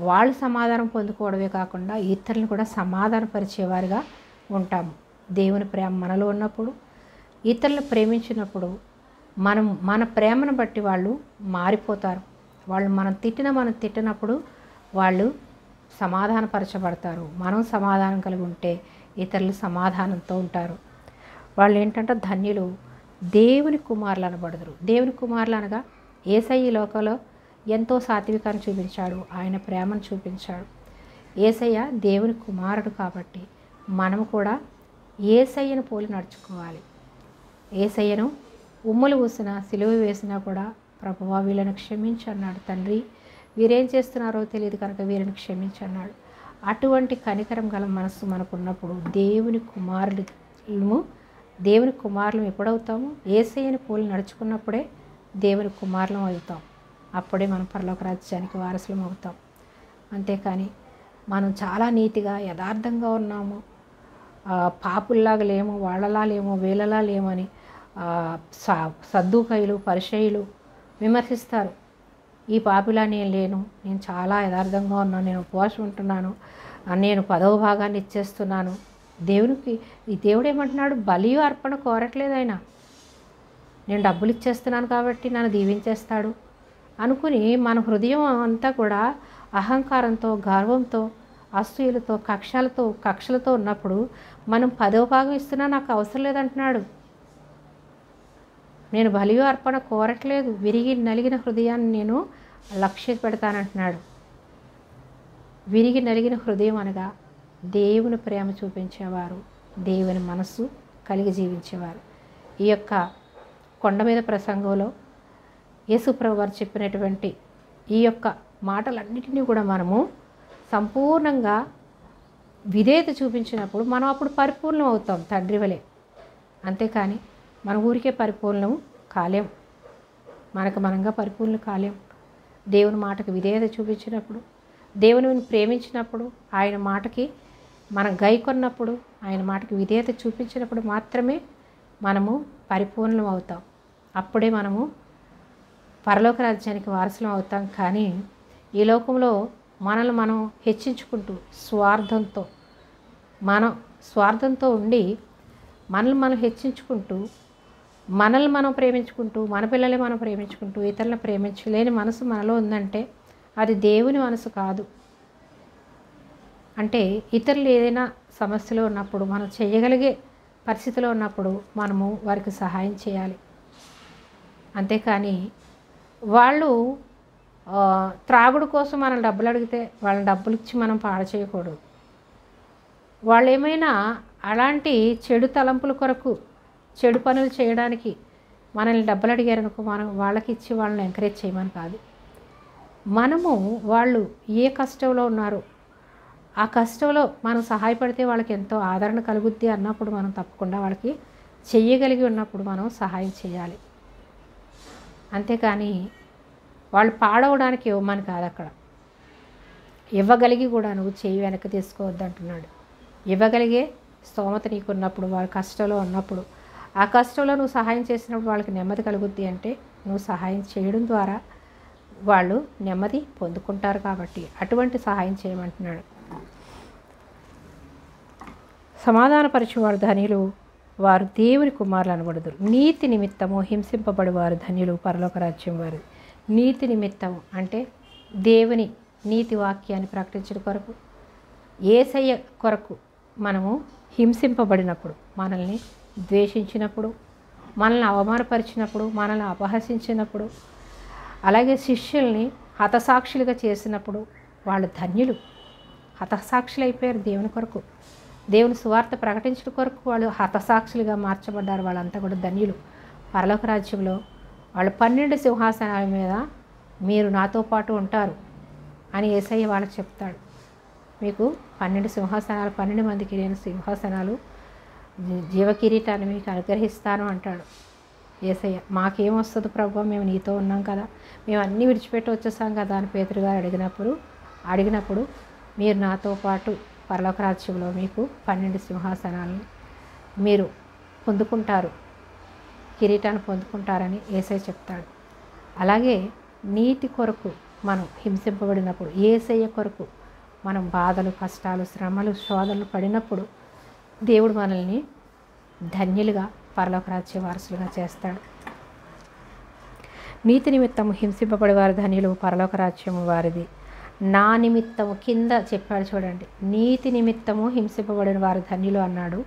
వాళ్ళు సమాధానం పొందుకోవడమే కాకుండా ఇతరులను కూడా సమాధానపరిచేవారుగా ఉంటాము. దేవుని ప్రేమ మనలో ఉన్నప్పుడు, ఇతరులను ప్రేమించినప్పుడు మన ప్రేమను బట్టి వాళ్ళు మారిపోతారు. వాళ్ళు మనం తిట్టినప్పుడు వాళ్ళు సమాధానపరచబడతారు. మనం సమాధానం కలిగి ఉంటే ఇతరులు సమాధానంతో ఉంటారు. వాళ్ళు ఏంటంటే ధన్యులు, దేవుని కుమారులు అనబడదురు. దేవుని కుమారులు అనగా యేసయ్య ఈ లోకంలో ఎంతో సాత్వికాన్ని చూపించాడు, ఆయన ప్రేమను చూపించాడు. యేసయ్య దేవుని కుమారుడు కాబట్టి మనము కూడా యేసయ్యను పోలి నడుచుకోవాలి. యేసయ్యను ఉమ్ములు ఊసినా, సిలువ వేసినా కూడా ప్రభువా వీళ్ళని క్షమించి అన్నాడు. తండ్రి వీరేం చేస్తున్నారో తెలియదు కనుక వీరిని క్షమించి అన్నాడు. అటువంటి కనికరం గల మనస్సు మనకున్నప్పుడు దేవుని కుమారులం ఎప్పుడవుతాము? యేసయ్యను పోలి నడుచుకున్నప్పుడే దేవుని కుమారులం అవుతాం. అప్పుడే మనం పరలోక రాజ్యానికి వారసులం అవుతాం. అంతేకాని మనం చాలా నీతిగా యథార్థంగా ఉన్నాము, పాపుల్లాగా లేము, వాళ్ళలా లేము, వీళ్ళలా లేమని సద్దూకయ్యులు, పరిసయ్యులు విమర్శిస్తారు. ఈ పాపిలా నేను లేను, నేను చాలా యథార్థంగా ఉన్నాను, నేను ఉపవాసం ఉంటున్నాను, నేను 10వ భాగాన్ని ఇచ్చేస్తున్నాను. దేవుడు ఏమంటున్నాడు? బలియు అర్పణ కోరట్లేదు ఆయన. నేను డబ్బులు ఇచ్చేస్తున్నాను కాబట్టి నన్ను దీవించేస్తాడు అనుకుని మన హృదయం అంతా కూడా అహంకారంతో, గర్వంతో అసూయలతో కక్షలతో ఉన్నప్పుడు మనం 10వ భాగం ఇస్తున్నా నాకు అవసరం లేదంటున్నాడు. నేను బలియు అర్పణ కోరట్లేదు, విరిగి నలిగిన హృదయాన్ని నేను లక్ష్య పెడతానంటున్నాడు. విరిగి నలిగిన హృదయం అనగా దేవుని ప్రేమ చూపించేవారు, దేవుని మనస్సు కలిగి జీవించేవారు. ఈ యొక్క కొండ మీద ప్రసంగంలో యేసుప్రభు వారు చెప్పినటువంటి ఈ యొక్క మాటలన్నిటినీ కూడా మనము సంపూర్ణంగా విధేయత చూపించినప్పుడు మనం అప్పుడు పరిపూర్ణం అవుతాం తండ్రి వలె. అంతేకాని మన ఊరికే పరిపూర్ణం కాలేం, మనకు మనంగా పరిపూర్ణం కాలేం. దేవుని మాటకు విధేయత చూపించినప్పుడు, దేవుని ప్రేమించినప్పుడు, ఆయన మాటకి మనం గైకొన్నప్పుడు, ఆయన మాటకి విధేయత చూపించినప్పుడు మాత్రమే మనము పరిపూర్ణం అవుతాం. అప్పుడే మనము పరలోక రాజ్యానికి వారసులం అవుతాం. కానీ ఈ లోకంలో మనల్ని మనం హెచ్చించుకుంటూ స్వార్థంతో ఉండి మనల్ని మనం హెచ్చించుకుంటూ, మనల్ని మనం ప్రేమించుకుంటూ, మన పిల్లల్ని మనం ప్రేమించుకుంటూ ఇతరులను ప్రేమించలేని మనసు మనలో ఉందంటే అది దేవుని మనసు కాదు. అంటే ఇతరులు ఏదైనా సమస్యలో ఉన్నప్పుడు, మనం చేయగలిగే పరిస్థితిలో ఉన్నప్పుడు మనము వారికి సహాయం చేయాలి. అంతేకాని వాళ్ళు త్రాగుడు కోసం మనం డబ్బులు అడిగితే వాళ్ళని డబ్బులు ఇచ్చి మనం పాడు చేయకూడదు. వాళ్ళు ఏమైనా అలాంటి చెడు తలంపుల కొరకు, చెడు పనులు చేయడానికి మనల్ని డబ్బులు అడిగారనుకో, మనం వాళ్ళకి ఇచ్చి వాళ్ళని ఎంకరేజ్ చేయమని కాదు. మనము వాళ్ళు ఏ కష్టంలో ఉన్నారో ఆ కష్టంలో మనం సహాయపడితే వాళ్ళకి ఎంతో ఆదరణ కలుగుద్ది అన్నప్పుడు మనం తప్పకుండా వాళ్ళకి చెయ్యగలిగి ఉన్నప్పుడు మనం సహాయం చేయాలి. అంతేకాని వాళ్ళు పాడవడానికి ఇవ్వమని కాదు. అక్కడ ఇవ్వగలిగి కూడా నువ్వు చెయ్యి వెనక్కి తీసుకోవద్దు అంటున్నాడు. ఇవ్వగలిగే స్తోమత నీకున్నప్పుడు, వాళ్ళ కష్టంలో ఉన్నప్పుడు, ఆ కష్టంలో నువ్వు సహాయం చేసినప్పుడు వాళ్ళకి నెమ్మది కలుగుద్ది. అంటే నువ్వు సహాయం చేయడం ద్వారా వాళ్ళు నెమ్మది పొందుకుంటారు. కాబట్టి అటువంటి సహాయం చేయమంటున్నాడు. సమాధానపరచువారు ధన్యులు, వారు దేవుని కుమారులు అనబడుదురు. నీతి నిమిత్తము హింసింపబడి వారు ధన్యులు, పరలోక రాజ్యం వారు. నీతి నిమిత్తము అంటే దేవుని నీతి వాక్యాన్ని ప్రకటించడం కొరకు, యేసయ్య కొరకు మనము హింసింపబడినప్పుడు, మనల్ని ద్వేషించినప్పుడు, మనల్ని అవమానపరిచినప్పుడు, మనల్ని అపహసించినప్పుడు, అలాగే శిష్యుల్ని హతసాక్షులుగా చేసినప్పుడు వాళ్ళు ధన్యులు. హతసాక్షులు అయిపోయారు దేవుని కొరకు, దేవుని సువార్త ప్రకటించడం కొరకు వాళ్ళు హతసాక్షులుగా మార్చబడ్డారు. వాళ్ళంతా కూడా ధన్యులు. పరలోక రాజ్యంలో వాళ్ళు 12 సింహాసనాల మీద మీరు నాతో పాటు ఉంటారు అని యేసయ్య వాళ్ళకి చెప్తాడు. మీకు 12 సింహాసనాలు, 12 మందికి నేను సింహాసనాలు, జీవకిరీటాన్ని మీకు అనుగ్రహిస్తాను అంటాడు యేసయ్య. మాకేమొస్తుంది ప్రభు, మేము నీతో ఉన్నాం కదా, మేము అన్నీ విడిచిపెట్టి వచ్చేసాం కదా అని పేతురు గారు అడిగినప్పుడు మీరు నాతో పాటు పరలోక రాజ్యంలో మీకు 12 సింహాసనాలను మీరు పొందుకుంటారు, కిరీటాన్ని పొందుకుంటారని యేసయ్య చెప్తాడు. అలాగే నీతి కొరకు మనం హింసింపబడినప్పుడు, యేసయ్య కొరకు మనం బాధలు, కష్టాలు, శ్రమలు, శోధనలు పడినప్పుడు దేవుడు మనల్ని ధన్యులుగా పరలోక రాజ్య వారసులుగా చేస్తాడు. నీతి నిమిత్తము హింసింపబడి వారు ధన్యులు, పరలోక రాజ్యము వారిది. నా నిమిత్తము కింద చెప్పాడు చూడండి, నీతి నిమిత్తము హింసింపబడిన వారు ధన్యులు అన్నాడు.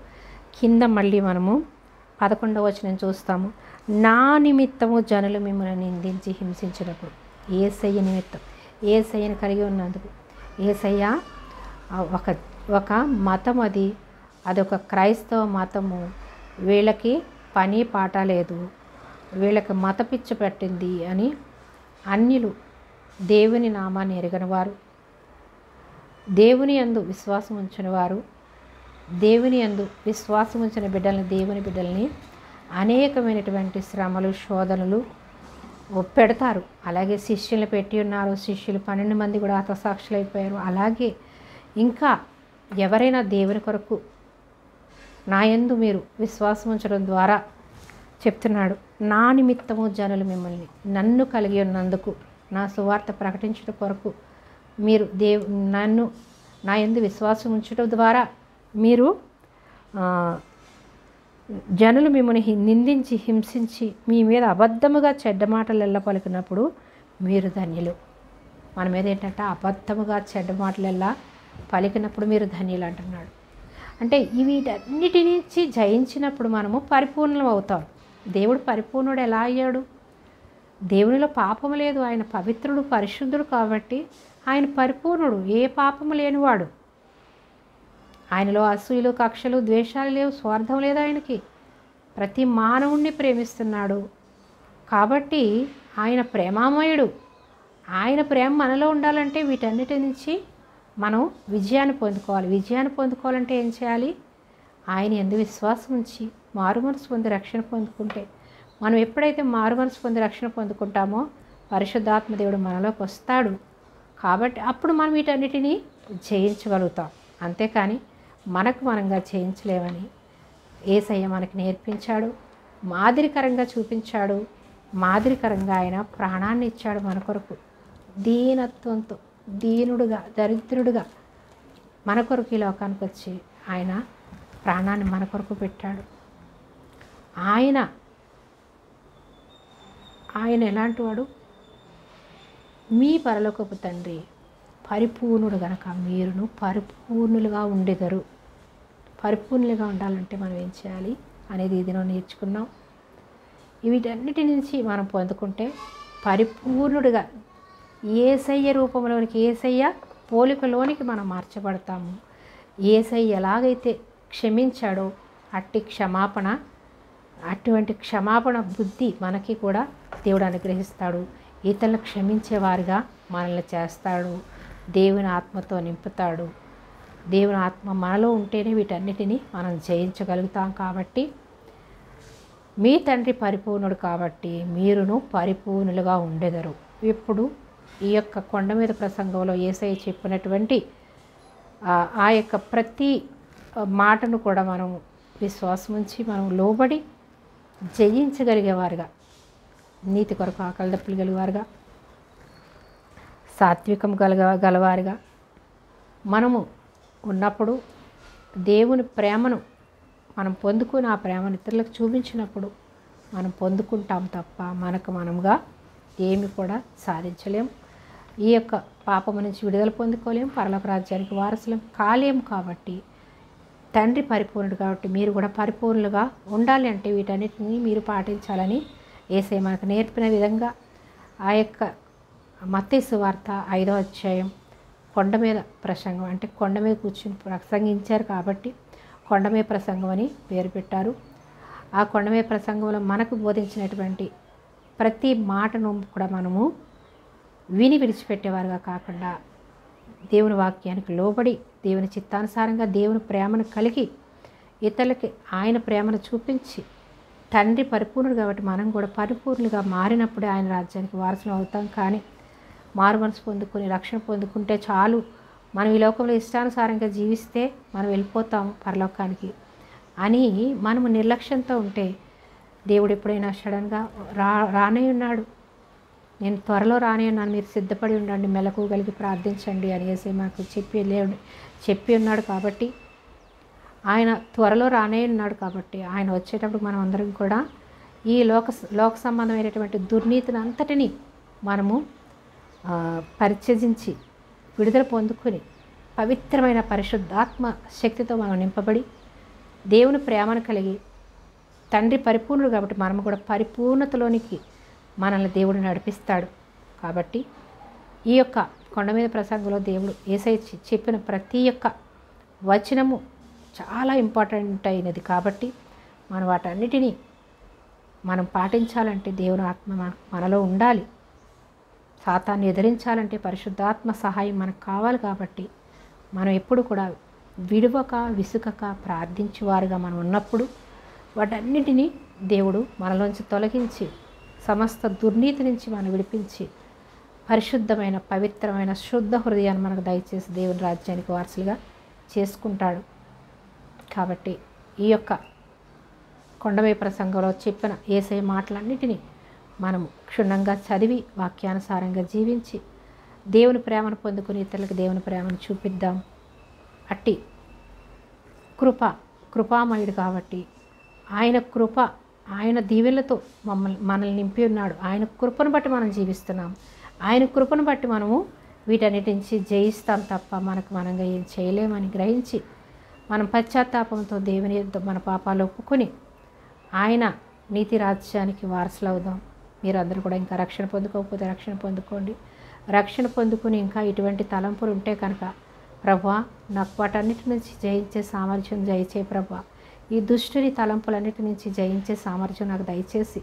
కింద మళ్ళీ మనము 11వ వచనం చూస్తాము. నా నిమిత్తము జనులు మిమ్మల్ని నిందించి హింసించినప్పుడు, యేసయ్య నిమిత్తం, యేసయ్యను కలిగి ఉన్నందుకు. యేసయ్య ఒక మతం, అదొక క్రైస్తవ మతము. వీళ్ళకి పని పాట లేదు, వీళ్ళకి మత పిచ్చి పెట్టింది అని అన్యులు, దేవుని నామాన్ని ఎరగని వారు, దేవుని యందు విశ్వాసం ఉంచిన వారు, దేవుని యందు విశ్వాసం ఉంచిన దేవుని బిడ్డల్ని అనేకమైనటువంటి శ్రమలు, శోధనలు పెడతారు. అలాగే శిష్యులు పెట్టి ఉన్నారు. శిష్యులు 12 మంది కూడా హతసాక్షులు అయిపోయారు. అలాగే ఇంకా ఎవరైనా దేవుని కొరకు నా యందు మీరు విశ్వాసం ఉంచడం ద్వారా చెప్తున్నాడు, నా నిమిత్తము జనులు మిమ్మల్ని, నన్ను కలిగి ఉన్నందుకు, నా సువార్త ప్రకటించడం కొరకు మీరు నా యందు విశ్వాసం ఉంచడం ద్వారా మీరు జనులు మిమ్మల్ని నిందించి హింసించి మీ మీద అబద్ధముగా చెడ్డ మాటలు ఎల్ల పలికినప్పుడు మీరు ధన్యులు. మన మీద ఏంటంటే అబద్ధముగా చెడ్డ మాటలు ఎల్లా పలికినప్పుడు మీరు ధన్యులు అంటున్నాడు. అంటే వీటన్నిటి నుంచి జయించినప్పుడు మనము పరిపూర్ణం అవుతాం. దేవుడు పరిపూర్ణుడు ఎలా అయ్యాడు? దేవునిలో పాపము లేదు, ఆయన పవిత్రుడు పరిశుద్ధుడు కాబట్టి ఆయన పరిపూర్ణుడు, ఏ పాపము లేనివాడు. ఆయనలో అసూయలు కక్షలు ద్వేషాలు లేవు, స్వార్థం లేదు ఆయనకి. ప్రతి మానవుణ్ణి ప్రేమిస్తున్నాడు కాబట్టి ఆయన ప్రేమామయుడు. ఆయన ప్రేమ మనలో ఉండాలంటే వీటన్నిటి నుంచి మనం విజయాన్ని పొందుకోవాలి. విజయాన్ని పొందుకోవాలంటే ఏం చేయాలి? ఆయన యందు విశ్వాసం ఉంచి మారుమనసు పొంది రక్షణ పొందుకుంటే, మనం ఎప్పుడైతే మారుమనసు పొంది రక్షణ పొందుకుంటామో పరిశుద్ధాత్మ దేవుడు మనలోకి వస్తాడు. కాబట్టి అప్పుడు మనం వీటన్నిటినీ జయించగలుగుతాం. అంతేకాని మనకు మనంగా జయించలేమని యేసయ్య మనకి నేర్పించాడు, మాదిరికరంగా చూపించాడు. మాదిరికరంగా ఆయన ప్రాణాన్ని ఇచ్చాడు మన కొరకు. దీనత్వంతో దీనుడుగా దరిద్రుడుగా మన కొరకు ఈ లోకానికి వచ్చి ఆయన ప్రాణాన్ని మన కొరకు పెట్టాడు. ఆయన ఎలాంటి వాడు? మీ పరలోకపు తండ్రి పరిపూర్ణుడు గనక మీరును పరిపూర్ణులుగా ఉండెదరు. పరిపూర్ణులుగా ఉండాలంటే మనం ఏం చేయాలి అనేది ఇది నేర్చుకున్నాం. వీటన్నిటి నుంచి మనం పొందుకుంటే పరిపూర్ణుడిగా యేసయ్య రూపంలోనికి, యేసయ్య పోలికలోనికి మనం మార్చబడతాము. యేసయ్య ఎలాగైతే క్షమించాడో అటువంటి క్షమాపణ బుద్ధి మనకి కూడా దేవుడు అనుగ్రహిస్తాడు. ఇతరులను క్షమించేవారిగా మనల్ని చేస్తాడు. దేవుని ఆత్మతో నింపుతాడు. దేవుని ఆత్మ మనలో ఉంటేనే వీటన్నిటినీ మనం జయించగలుగుతాం. కాబట్టి మీ తండ్రి పరిపూర్ణుడు కాబట్టి మీరును పరిపూర్ణులుగా ఉండెదరు. ఇప్పుడు ఈ యొక్క కొండ మీద ప్రసంగంలో యేసయ్య చెప్పినటువంటి ఆ యొక్క ప్రతి మాటను కూడా మనం విశ్వాసం ఉంచి మనం లోబడి జయించగలిగేవారుగా, నీతి కొరకు ఆకలి దప్పులు గలివారుగా, సాత్వికం గలవారుగా మనము ఉన్నప్పుడు దేవుని ప్రేమను మనం పొందుకుని ఆ ప్రేమను ఇతరులకు చూపించినప్పుడు మనం పొందుకుంటాం తప్ప మనకు మనముగా ఏమి కూడా సాధించలేం. ఈ యొక్క పాపము నుంచి విడుదల పొందుకోలేం, పరలోక రాజ్యానికి వారసులం కాలేం. కాబట్టి తండ్రి పరిపూర్ణుడు కాబట్టి మీరు కూడా పరిపూర్ణులుగా ఉండాలి. అంటే వీటన్నిటిని మీరు పాటించాలని యేసయ్య మనకు నేర్పిన విధంగా ఆ యొక్క మత్తయి సువార్త 5వ అధ్యాయం కొండ మీద ప్రసంగం, అంటే కొండ మీద కూర్చుని ప్రసంగించారు కాబట్టి కొండ మీద ప్రసంగం అని పేరు పెట్టారు. ఆ కొండ మీద ప్రసంగంలో మనకు బోధించినటువంటి ప్రతి మాటను కూడా మనము విని విడిచిపెట్టేవారుగా కాకుండా దేవుని వాక్యానికి లోబడి దేవుని చిత్తానుసారంగా దేవుని ప్రేమను కలిగి ఇతరులకి ఆయన ప్రేమను చూపించి, తండ్రి పరిపూర్ణుడు కాబట్టి మనం కూడా పరిపూర్ణులుగా మారినప్పుడే ఆయన రాజ్యానికి వారసులు అవుతాం. కానీ మారు మనసు పొందుకొని రక్షణ పొందుకుంటే చాలు, మనం ఈ లోకంలో ఇష్టానుసారంగా జీవిస్తే మనం వెళ్ళిపోతాము పరలోకానికి అని మనము నిర్లక్ష్యంతో ఉంటే దేవుడు ఎప్పుడైనా సడన్గా రానే ఉన్నాడు. నేను త్వరలో రానే ఉన్నాను, మీరు సిద్ధపడి ఉండండి, మెలకు కలిగి ప్రార్థించండి అనేసి మాకు చెప్పి ఉన్నాడు. కాబట్టి ఆయన త్వరలో రానే ఉన్నాడు. కాబట్టి ఆయన వచ్చేటప్పుడు మనం అందరం కూడా ఈ లోక సంబంధమైనటువంటి దుర్నీతిని అంతటినీ మనము పరిత్యజించి విడుదల పొందుకొని పవిత్రమైన పరిశుద్ధాత్మ శక్తితో మనం నింపబడి దేవుని ప్రేమను కలిగి తండ్రి పరిపూర్ణుడు కాబట్టి మనము కూడా పరిపూర్ణతలోనికి మనల్ని దేవుడు నడిపిస్తాడు. కాబట్టి ఈ యొక్క కొండ మీద ప్రసంగంలో దేవుడు యేసయ్య చెప్పిన ప్రతి ఒక్క వచనము చాలా ఇంపార్టెంట్ అయినది. కాబట్టి మనం వాటన్నిటినీ మనం పాటించాలంటే దేవుని ఆత్మ మనలో ఉండాలి. సాతాన్ని ఎదిరించాలంటే పరిశుద్ధాత్మ సహాయం మనకు కావాలి. కాబట్టి మనం ఎప్పుడు కూడా విడువక విసుకక ప్రార్థించేవారుగా మనం ఉన్నప్పుడు వాటన్నిటినీ దేవుడు మనలోంచి తొలగించి సమస్త దుర్నీతి నుంచి మనం విడిపించి పరిశుద్ధమైన పవిత్రమైన శుద్ధ హృదయాన్ని మనకు దయచేసి దేవుని రాజ్యానికి వారసులుగా చేసుకుంటాడు. కాబట్టి ఈ యొక్క కొండమై ప్రసంగంలో చెప్పిన యేసయ్య మాటలన్నిటినీ మనము క్షుణ్ణంగా చదివి వాక్యానుసారంగా జీవించి దేవుని ప్రేమను పొందుకుని ఇతరులకు దేవుని ప్రేమను చూపిద్దాం. అట్టి కృపామయుడు కాబట్టి ఆయన కృప, ఆయన దీవెనలతో మనల్ని నింపి ఉన్నాడు. ఆయన కృపను బట్టి మనం జీవిస్తున్నాం. ఆయన కృపను బట్టి మనము వీటన్నిటి నుంచి జయిస్తాం తప్ప మనకు మనంగా ఏం చేయలేమని గ్రహించి మనం పశ్చాత్తాపంతో దేవుని యొద్ద మన పాపాలు ఒప్పుకొని ఆయన నీతి రాజ్యానికి వారసులవుదాం. మీరందరూ కూడా ఇంకా రక్షణ పొందుకోకపోతే రక్షణ పొందుకోండి. రక్షణ పొందుకుని ఇంకా ఇటువంటి తలంపులు ఉంటే కనుక ప్రభువా నాకు వాటన్నిటి నుంచి జయించే సామర్థ్యం దయచే ప్రభువా. ఈ దుష్టుని తలంపులన్నిటి నుంచి జయించే సామర్థ్యం నాకు దయచేసి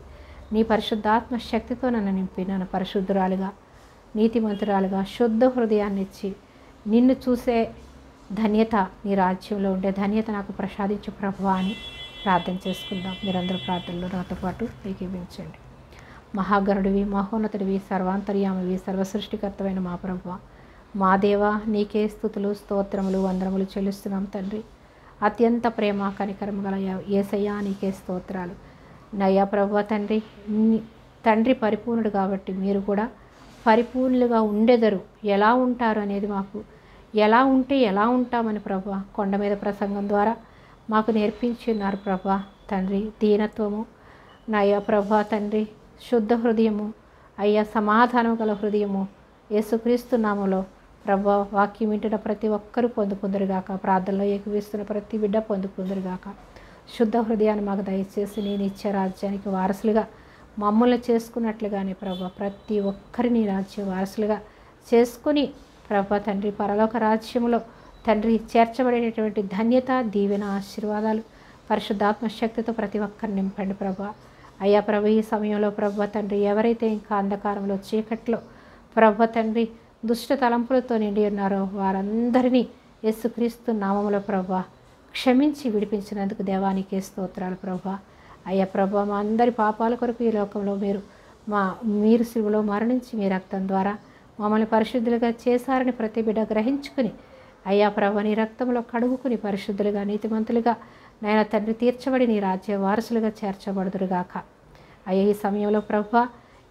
నీ పరిశుద్ధాత్మ శక్తితో నన్ను నింపి నన్ను పరిశుద్ధురాలుగా నీతిమంతురాలుగా శుద్ధ హృదయాన్ని ఇచ్చి నిన్ను చూసే ధన్యత, నీ రాజ్యంలో ఉండే ధన్యత నాకు ప్రసాదించు ప్రభువా అని ప్రార్థన చేసుకుందాం. మీరందరూ ప్రార్థనలో నాతో పాటు ఏకీభవించండి. మహాగణుడివి, మహోన్నతుడివి, సర్వాంతర్యామివి, సర్వసృష్టికర్తమైన మా ప్రభువా, మా దేవా, నీకే స్తుతులు స్తోత్రములు వందనములు చెల్లిస్తున్నాం తండ్రి. అత్యంత ప్రేమ కనికరము గల యేసయ్యా నీకే స్తోత్రాలు. నయ్యా ప్రభువా తండ్రి, తండ్రి పరిపూర్ణుడు కాబట్టి మీరు కూడా పరిపూర్ణులుగా ఉండెదరు. ఎలా ఉంటారు అనేది మాకు ఎలా ఉంటే ఎలా ఉంటామని ప్రభువా కొండ మీద ప్రసంగం ద్వారా మాకు నేర్పించి ఉన్నారు ప్రభువా తండ్రి. దీనత్వము నయ్యా ప్రభువా తండ్రి, శుద్ధ హృదయము అయ్యా, సమాధానం గల హృదయము యేసుక్రీస్తు నామములో ప్రభువా వాక్యం వింటున్న ప్రతి ఒక్కరూ పొందుకుందరుగాక. ప్రార్థనలో ఏకీవిస్తున్న ప్రతి బిడ్డ పొందుకుందరుగాక. శుద్ధ హృదయాన్ని మాకు దయచేసి నేను ఇచ్చే రాజ్యానికి వారసులుగా మమ్మల్ని చేసుకున్నట్లుగానే ప్రభువా ప్రతి ఒక్కరిని రాజ్య వారసులుగా చేసుకుని ప్రభువా తండ్రి పరలోక రాజ్యంలో తండ్రి చేర్చబడేటటువంటి ధన్యత, దీవెన, ఆశీర్వాదాలు పరిశుద్ధాత్మ శక్తితో ప్రతి ఒక్కరిని నింపండి ప్రభువా. అయ్యా ప్రభు, ఈ సమయంలో ప్రభువా తండ్రి ఎవరైతే ఇంకా అంధకారంలో చీకట్లో ప్రభువా తండ్రి దుష్ట తలంపులతో నిండి ఉన్నారో వారందరినీ యేసుక్రీస్తు నామములో ప్రభువా క్షమించి విడిపించినందుకు దేవానికే స్తోత్రాలు ప్రభువా. అయ్యా ప్రభువా, మా అందరి పాపాల కొరకు ఈ లోకంలో మీరు శిలువలో మరణించి మీ రక్తం ద్వారా మమ్మల్ని పరిశుద్ధులుగా చేశారని ప్రతి బిడ్డ గ్రహించుకుని అయ్యా ప్రభువా నీ రక్తంలో కడుగుకుని పరిశుద్ధులుగా నీతిమంతులుగా నాయన తండ్రి తీర్చబడి నీ రాజ్య వారసులుగా చేర్చబడుదురుగాక. అయ్యా ఈ సమయంలో ప్రభువా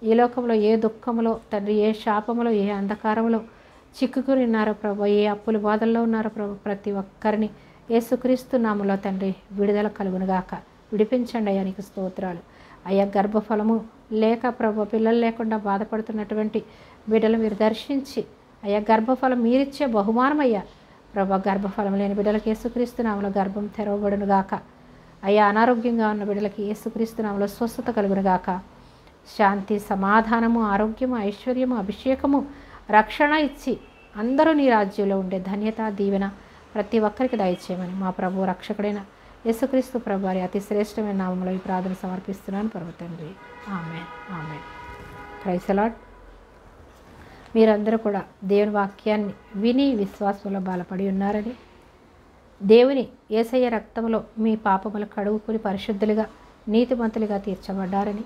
ఈ లోకంలో ఏ దుఃఖంలో తండ్రి, ఏ శాపములో, ఏ అంధకారంలో చిక్కుకుని ఉన్నారో ప్రభు, ఏ అప్పుల బాధల్లో ఉన్నారో ప్రభు ప్రతి ఒక్కరిని యేసుక్రీస్తు నామములో తండ్రి విడుదల కలుగునుగాక. విడిపించండి అయ్యా, నీకు స్తోత్రాలు. అయ్యా గర్భఫలము లేక ప్రభు పిల్లలు లేకుండా బాధపడుతున్నటువంటి బిడ్డలు మీరు దర్శించి అయ్యా గర్భఫలం మీరిచ్చే బహుమానం అయ్యా ప్రభు. గర్భఫలం లేని బిడ్డలకి యేసుక్రీస్తు నామములో గర్భం తెరవబడునుగాక. అయ్యా అనారోగ్యంగా ఉన్న బిడ్డలకి యేసుక్రీస్తు నామములో స్వస్థత కలుగునుగాక. శాంతి, సమాధానము, ఆరోగ్యము, ఐశ్వర్యము, అభిషేకము, రక్షణ ఇచ్చి అందరూ నీ రాజ్యంలో ఉండే ధన్యత, దీవెన ప్రతి ఒక్కరికి దయచేయమని మా ప్రభు రక్షకుడైన యేసుక్రీస్తు ప్రభు వారి అతి శ్రేష్టమైన నామంలో ఈ ప్రార్థన సమర్పిస్తున్నాను పరమ తండ్రి. Amen, amen. Praise the lord. మీరందరూ కూడా దేవుని వాక్యాన్ని విని విశ్వాసంలో బలపడి ఉన్నారని, దేవుని యేసయ్య రక్తంలో మీ పాపములు కడుగుకుని పరిశుద్ధులుగా నీతిమంతులుగా తీర్చబడ్డారని,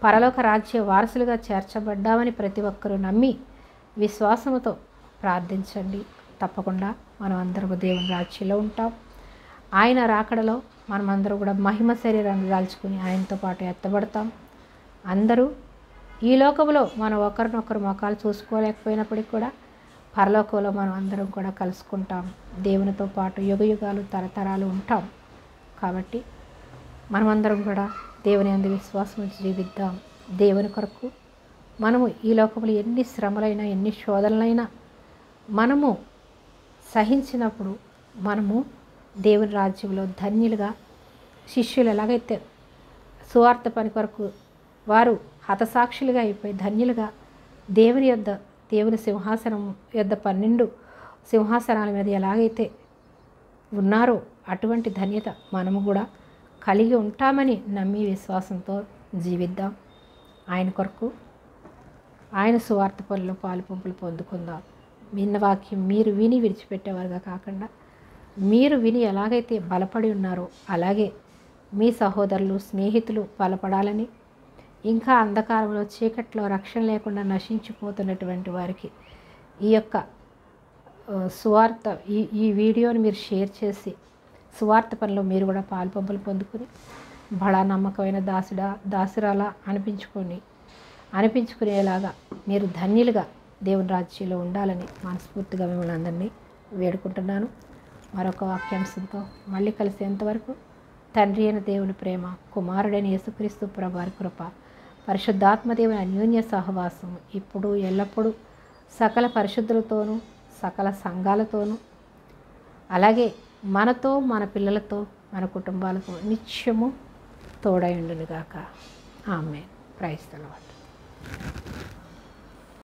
పరలోక రాజ్య వారసులుగా చేర్చబడ్డామని ప్రతి ఒక్కరూ నమ్మి విశ్వాసముతో ప్రార్థించండి. తప్పకుండా మనం అందరూ దేవుని రాజ్యంలో ఉంటాం. ఆయన రాకడలో మనమందరూ కూడా మహిమ శరీరాన్ని దాల్చుకుని ఆయనతో పాటు ఎత్తబడతాం. అందరూ ఈ లోకంలో మనం ఒకరినొకరు ముఖాలు చూసుకోలేకపోయినప్పటికీ కూడా పరలోకంలో మనం అందరం కూడా కలుసుకుంటాం. దేవునితో పాటు యుగయుగాలు తరతరాలు ఉంటాం. కాబట్టి మనమందరం కూడా దేవుని యందు విశ్వాసం ఉంచి జీవిద్దాం. దేవుని కొరకు మనము ఈ లోకంలో ఎన్ని శ్రమలైనా ఎన్ని శోధనలైనా మనము సహించినప్పుడు మనము దేవుని రాజ్యంలో ధన్యులుగా, శిష్యులు ఎలాగైతే సువార్త పని కొరకు వారు హతసాక్షులుగా అయిపోయి ధన్యులుగా దేవుని యొద్ద, దేవుని సింహాసనం యొద్ద 12 సింహాసనాల మీద ఎలాగైతే ఉన్నారో అటువంటి ధన్యత మనము కూడా కలిగి ఉంటామని నమ్మి విశ్వాసంతో జీవిద్దాం. ఆయన కొరకు ఆయన సువార్త పనులు పాలుపంపులు పొందుకుందాం. విన్న వాక్యం మీరు విని విడిచిపెట్టేవారుగా కాకుండా మీరు విని ఎలాగైతే బలపడి ఉన్నారో అలాగే మీ సహోదరులు, స్నేహితులు బలపడాలని, ఇంకా అంధకారంలో చీకట్లో రక్షణ లేకుండా నశించిపోతున్నటువంటి వారికి ఈ యొక్క సువార్త ఈ వీడియోని మీరు షేర్ చేసి సువార్త పనిలో మీరు కూడా పాలుపంపులు పొందుకుని బడా నమ్మకమైన దాసురాలా అనిపించుకునేలాగా మీరు ధన్యులుగా దేవుని రాజ్యంలో ఉండాలని మనస్ఫూర్తిగా మిమ్మల్ని అందరినీ వేడుకుంటున్నాను. మరొక వాక్యాంశంతో మళ్ళీ కలిసేంతవరకు తండ్రి అయిన దేవుని ప్రేమ, కుమారుడైన యేసుక్రీస్తు ప్రభువారి కృప, పరిశుద్ధాత్మ దేవుని అన్యోన్య సహవాసం ఇప్పుడు ఎల్లప్పుడూ సకల పరిశుద్ధులతోనూ సకల సంఘాలతోనూ అలాగే మనతో మన పిల్లలతో మన కుటుంబాలతో నిత్యము తోడై ఉండునుగాక. ఆమేన్. Praise the lord.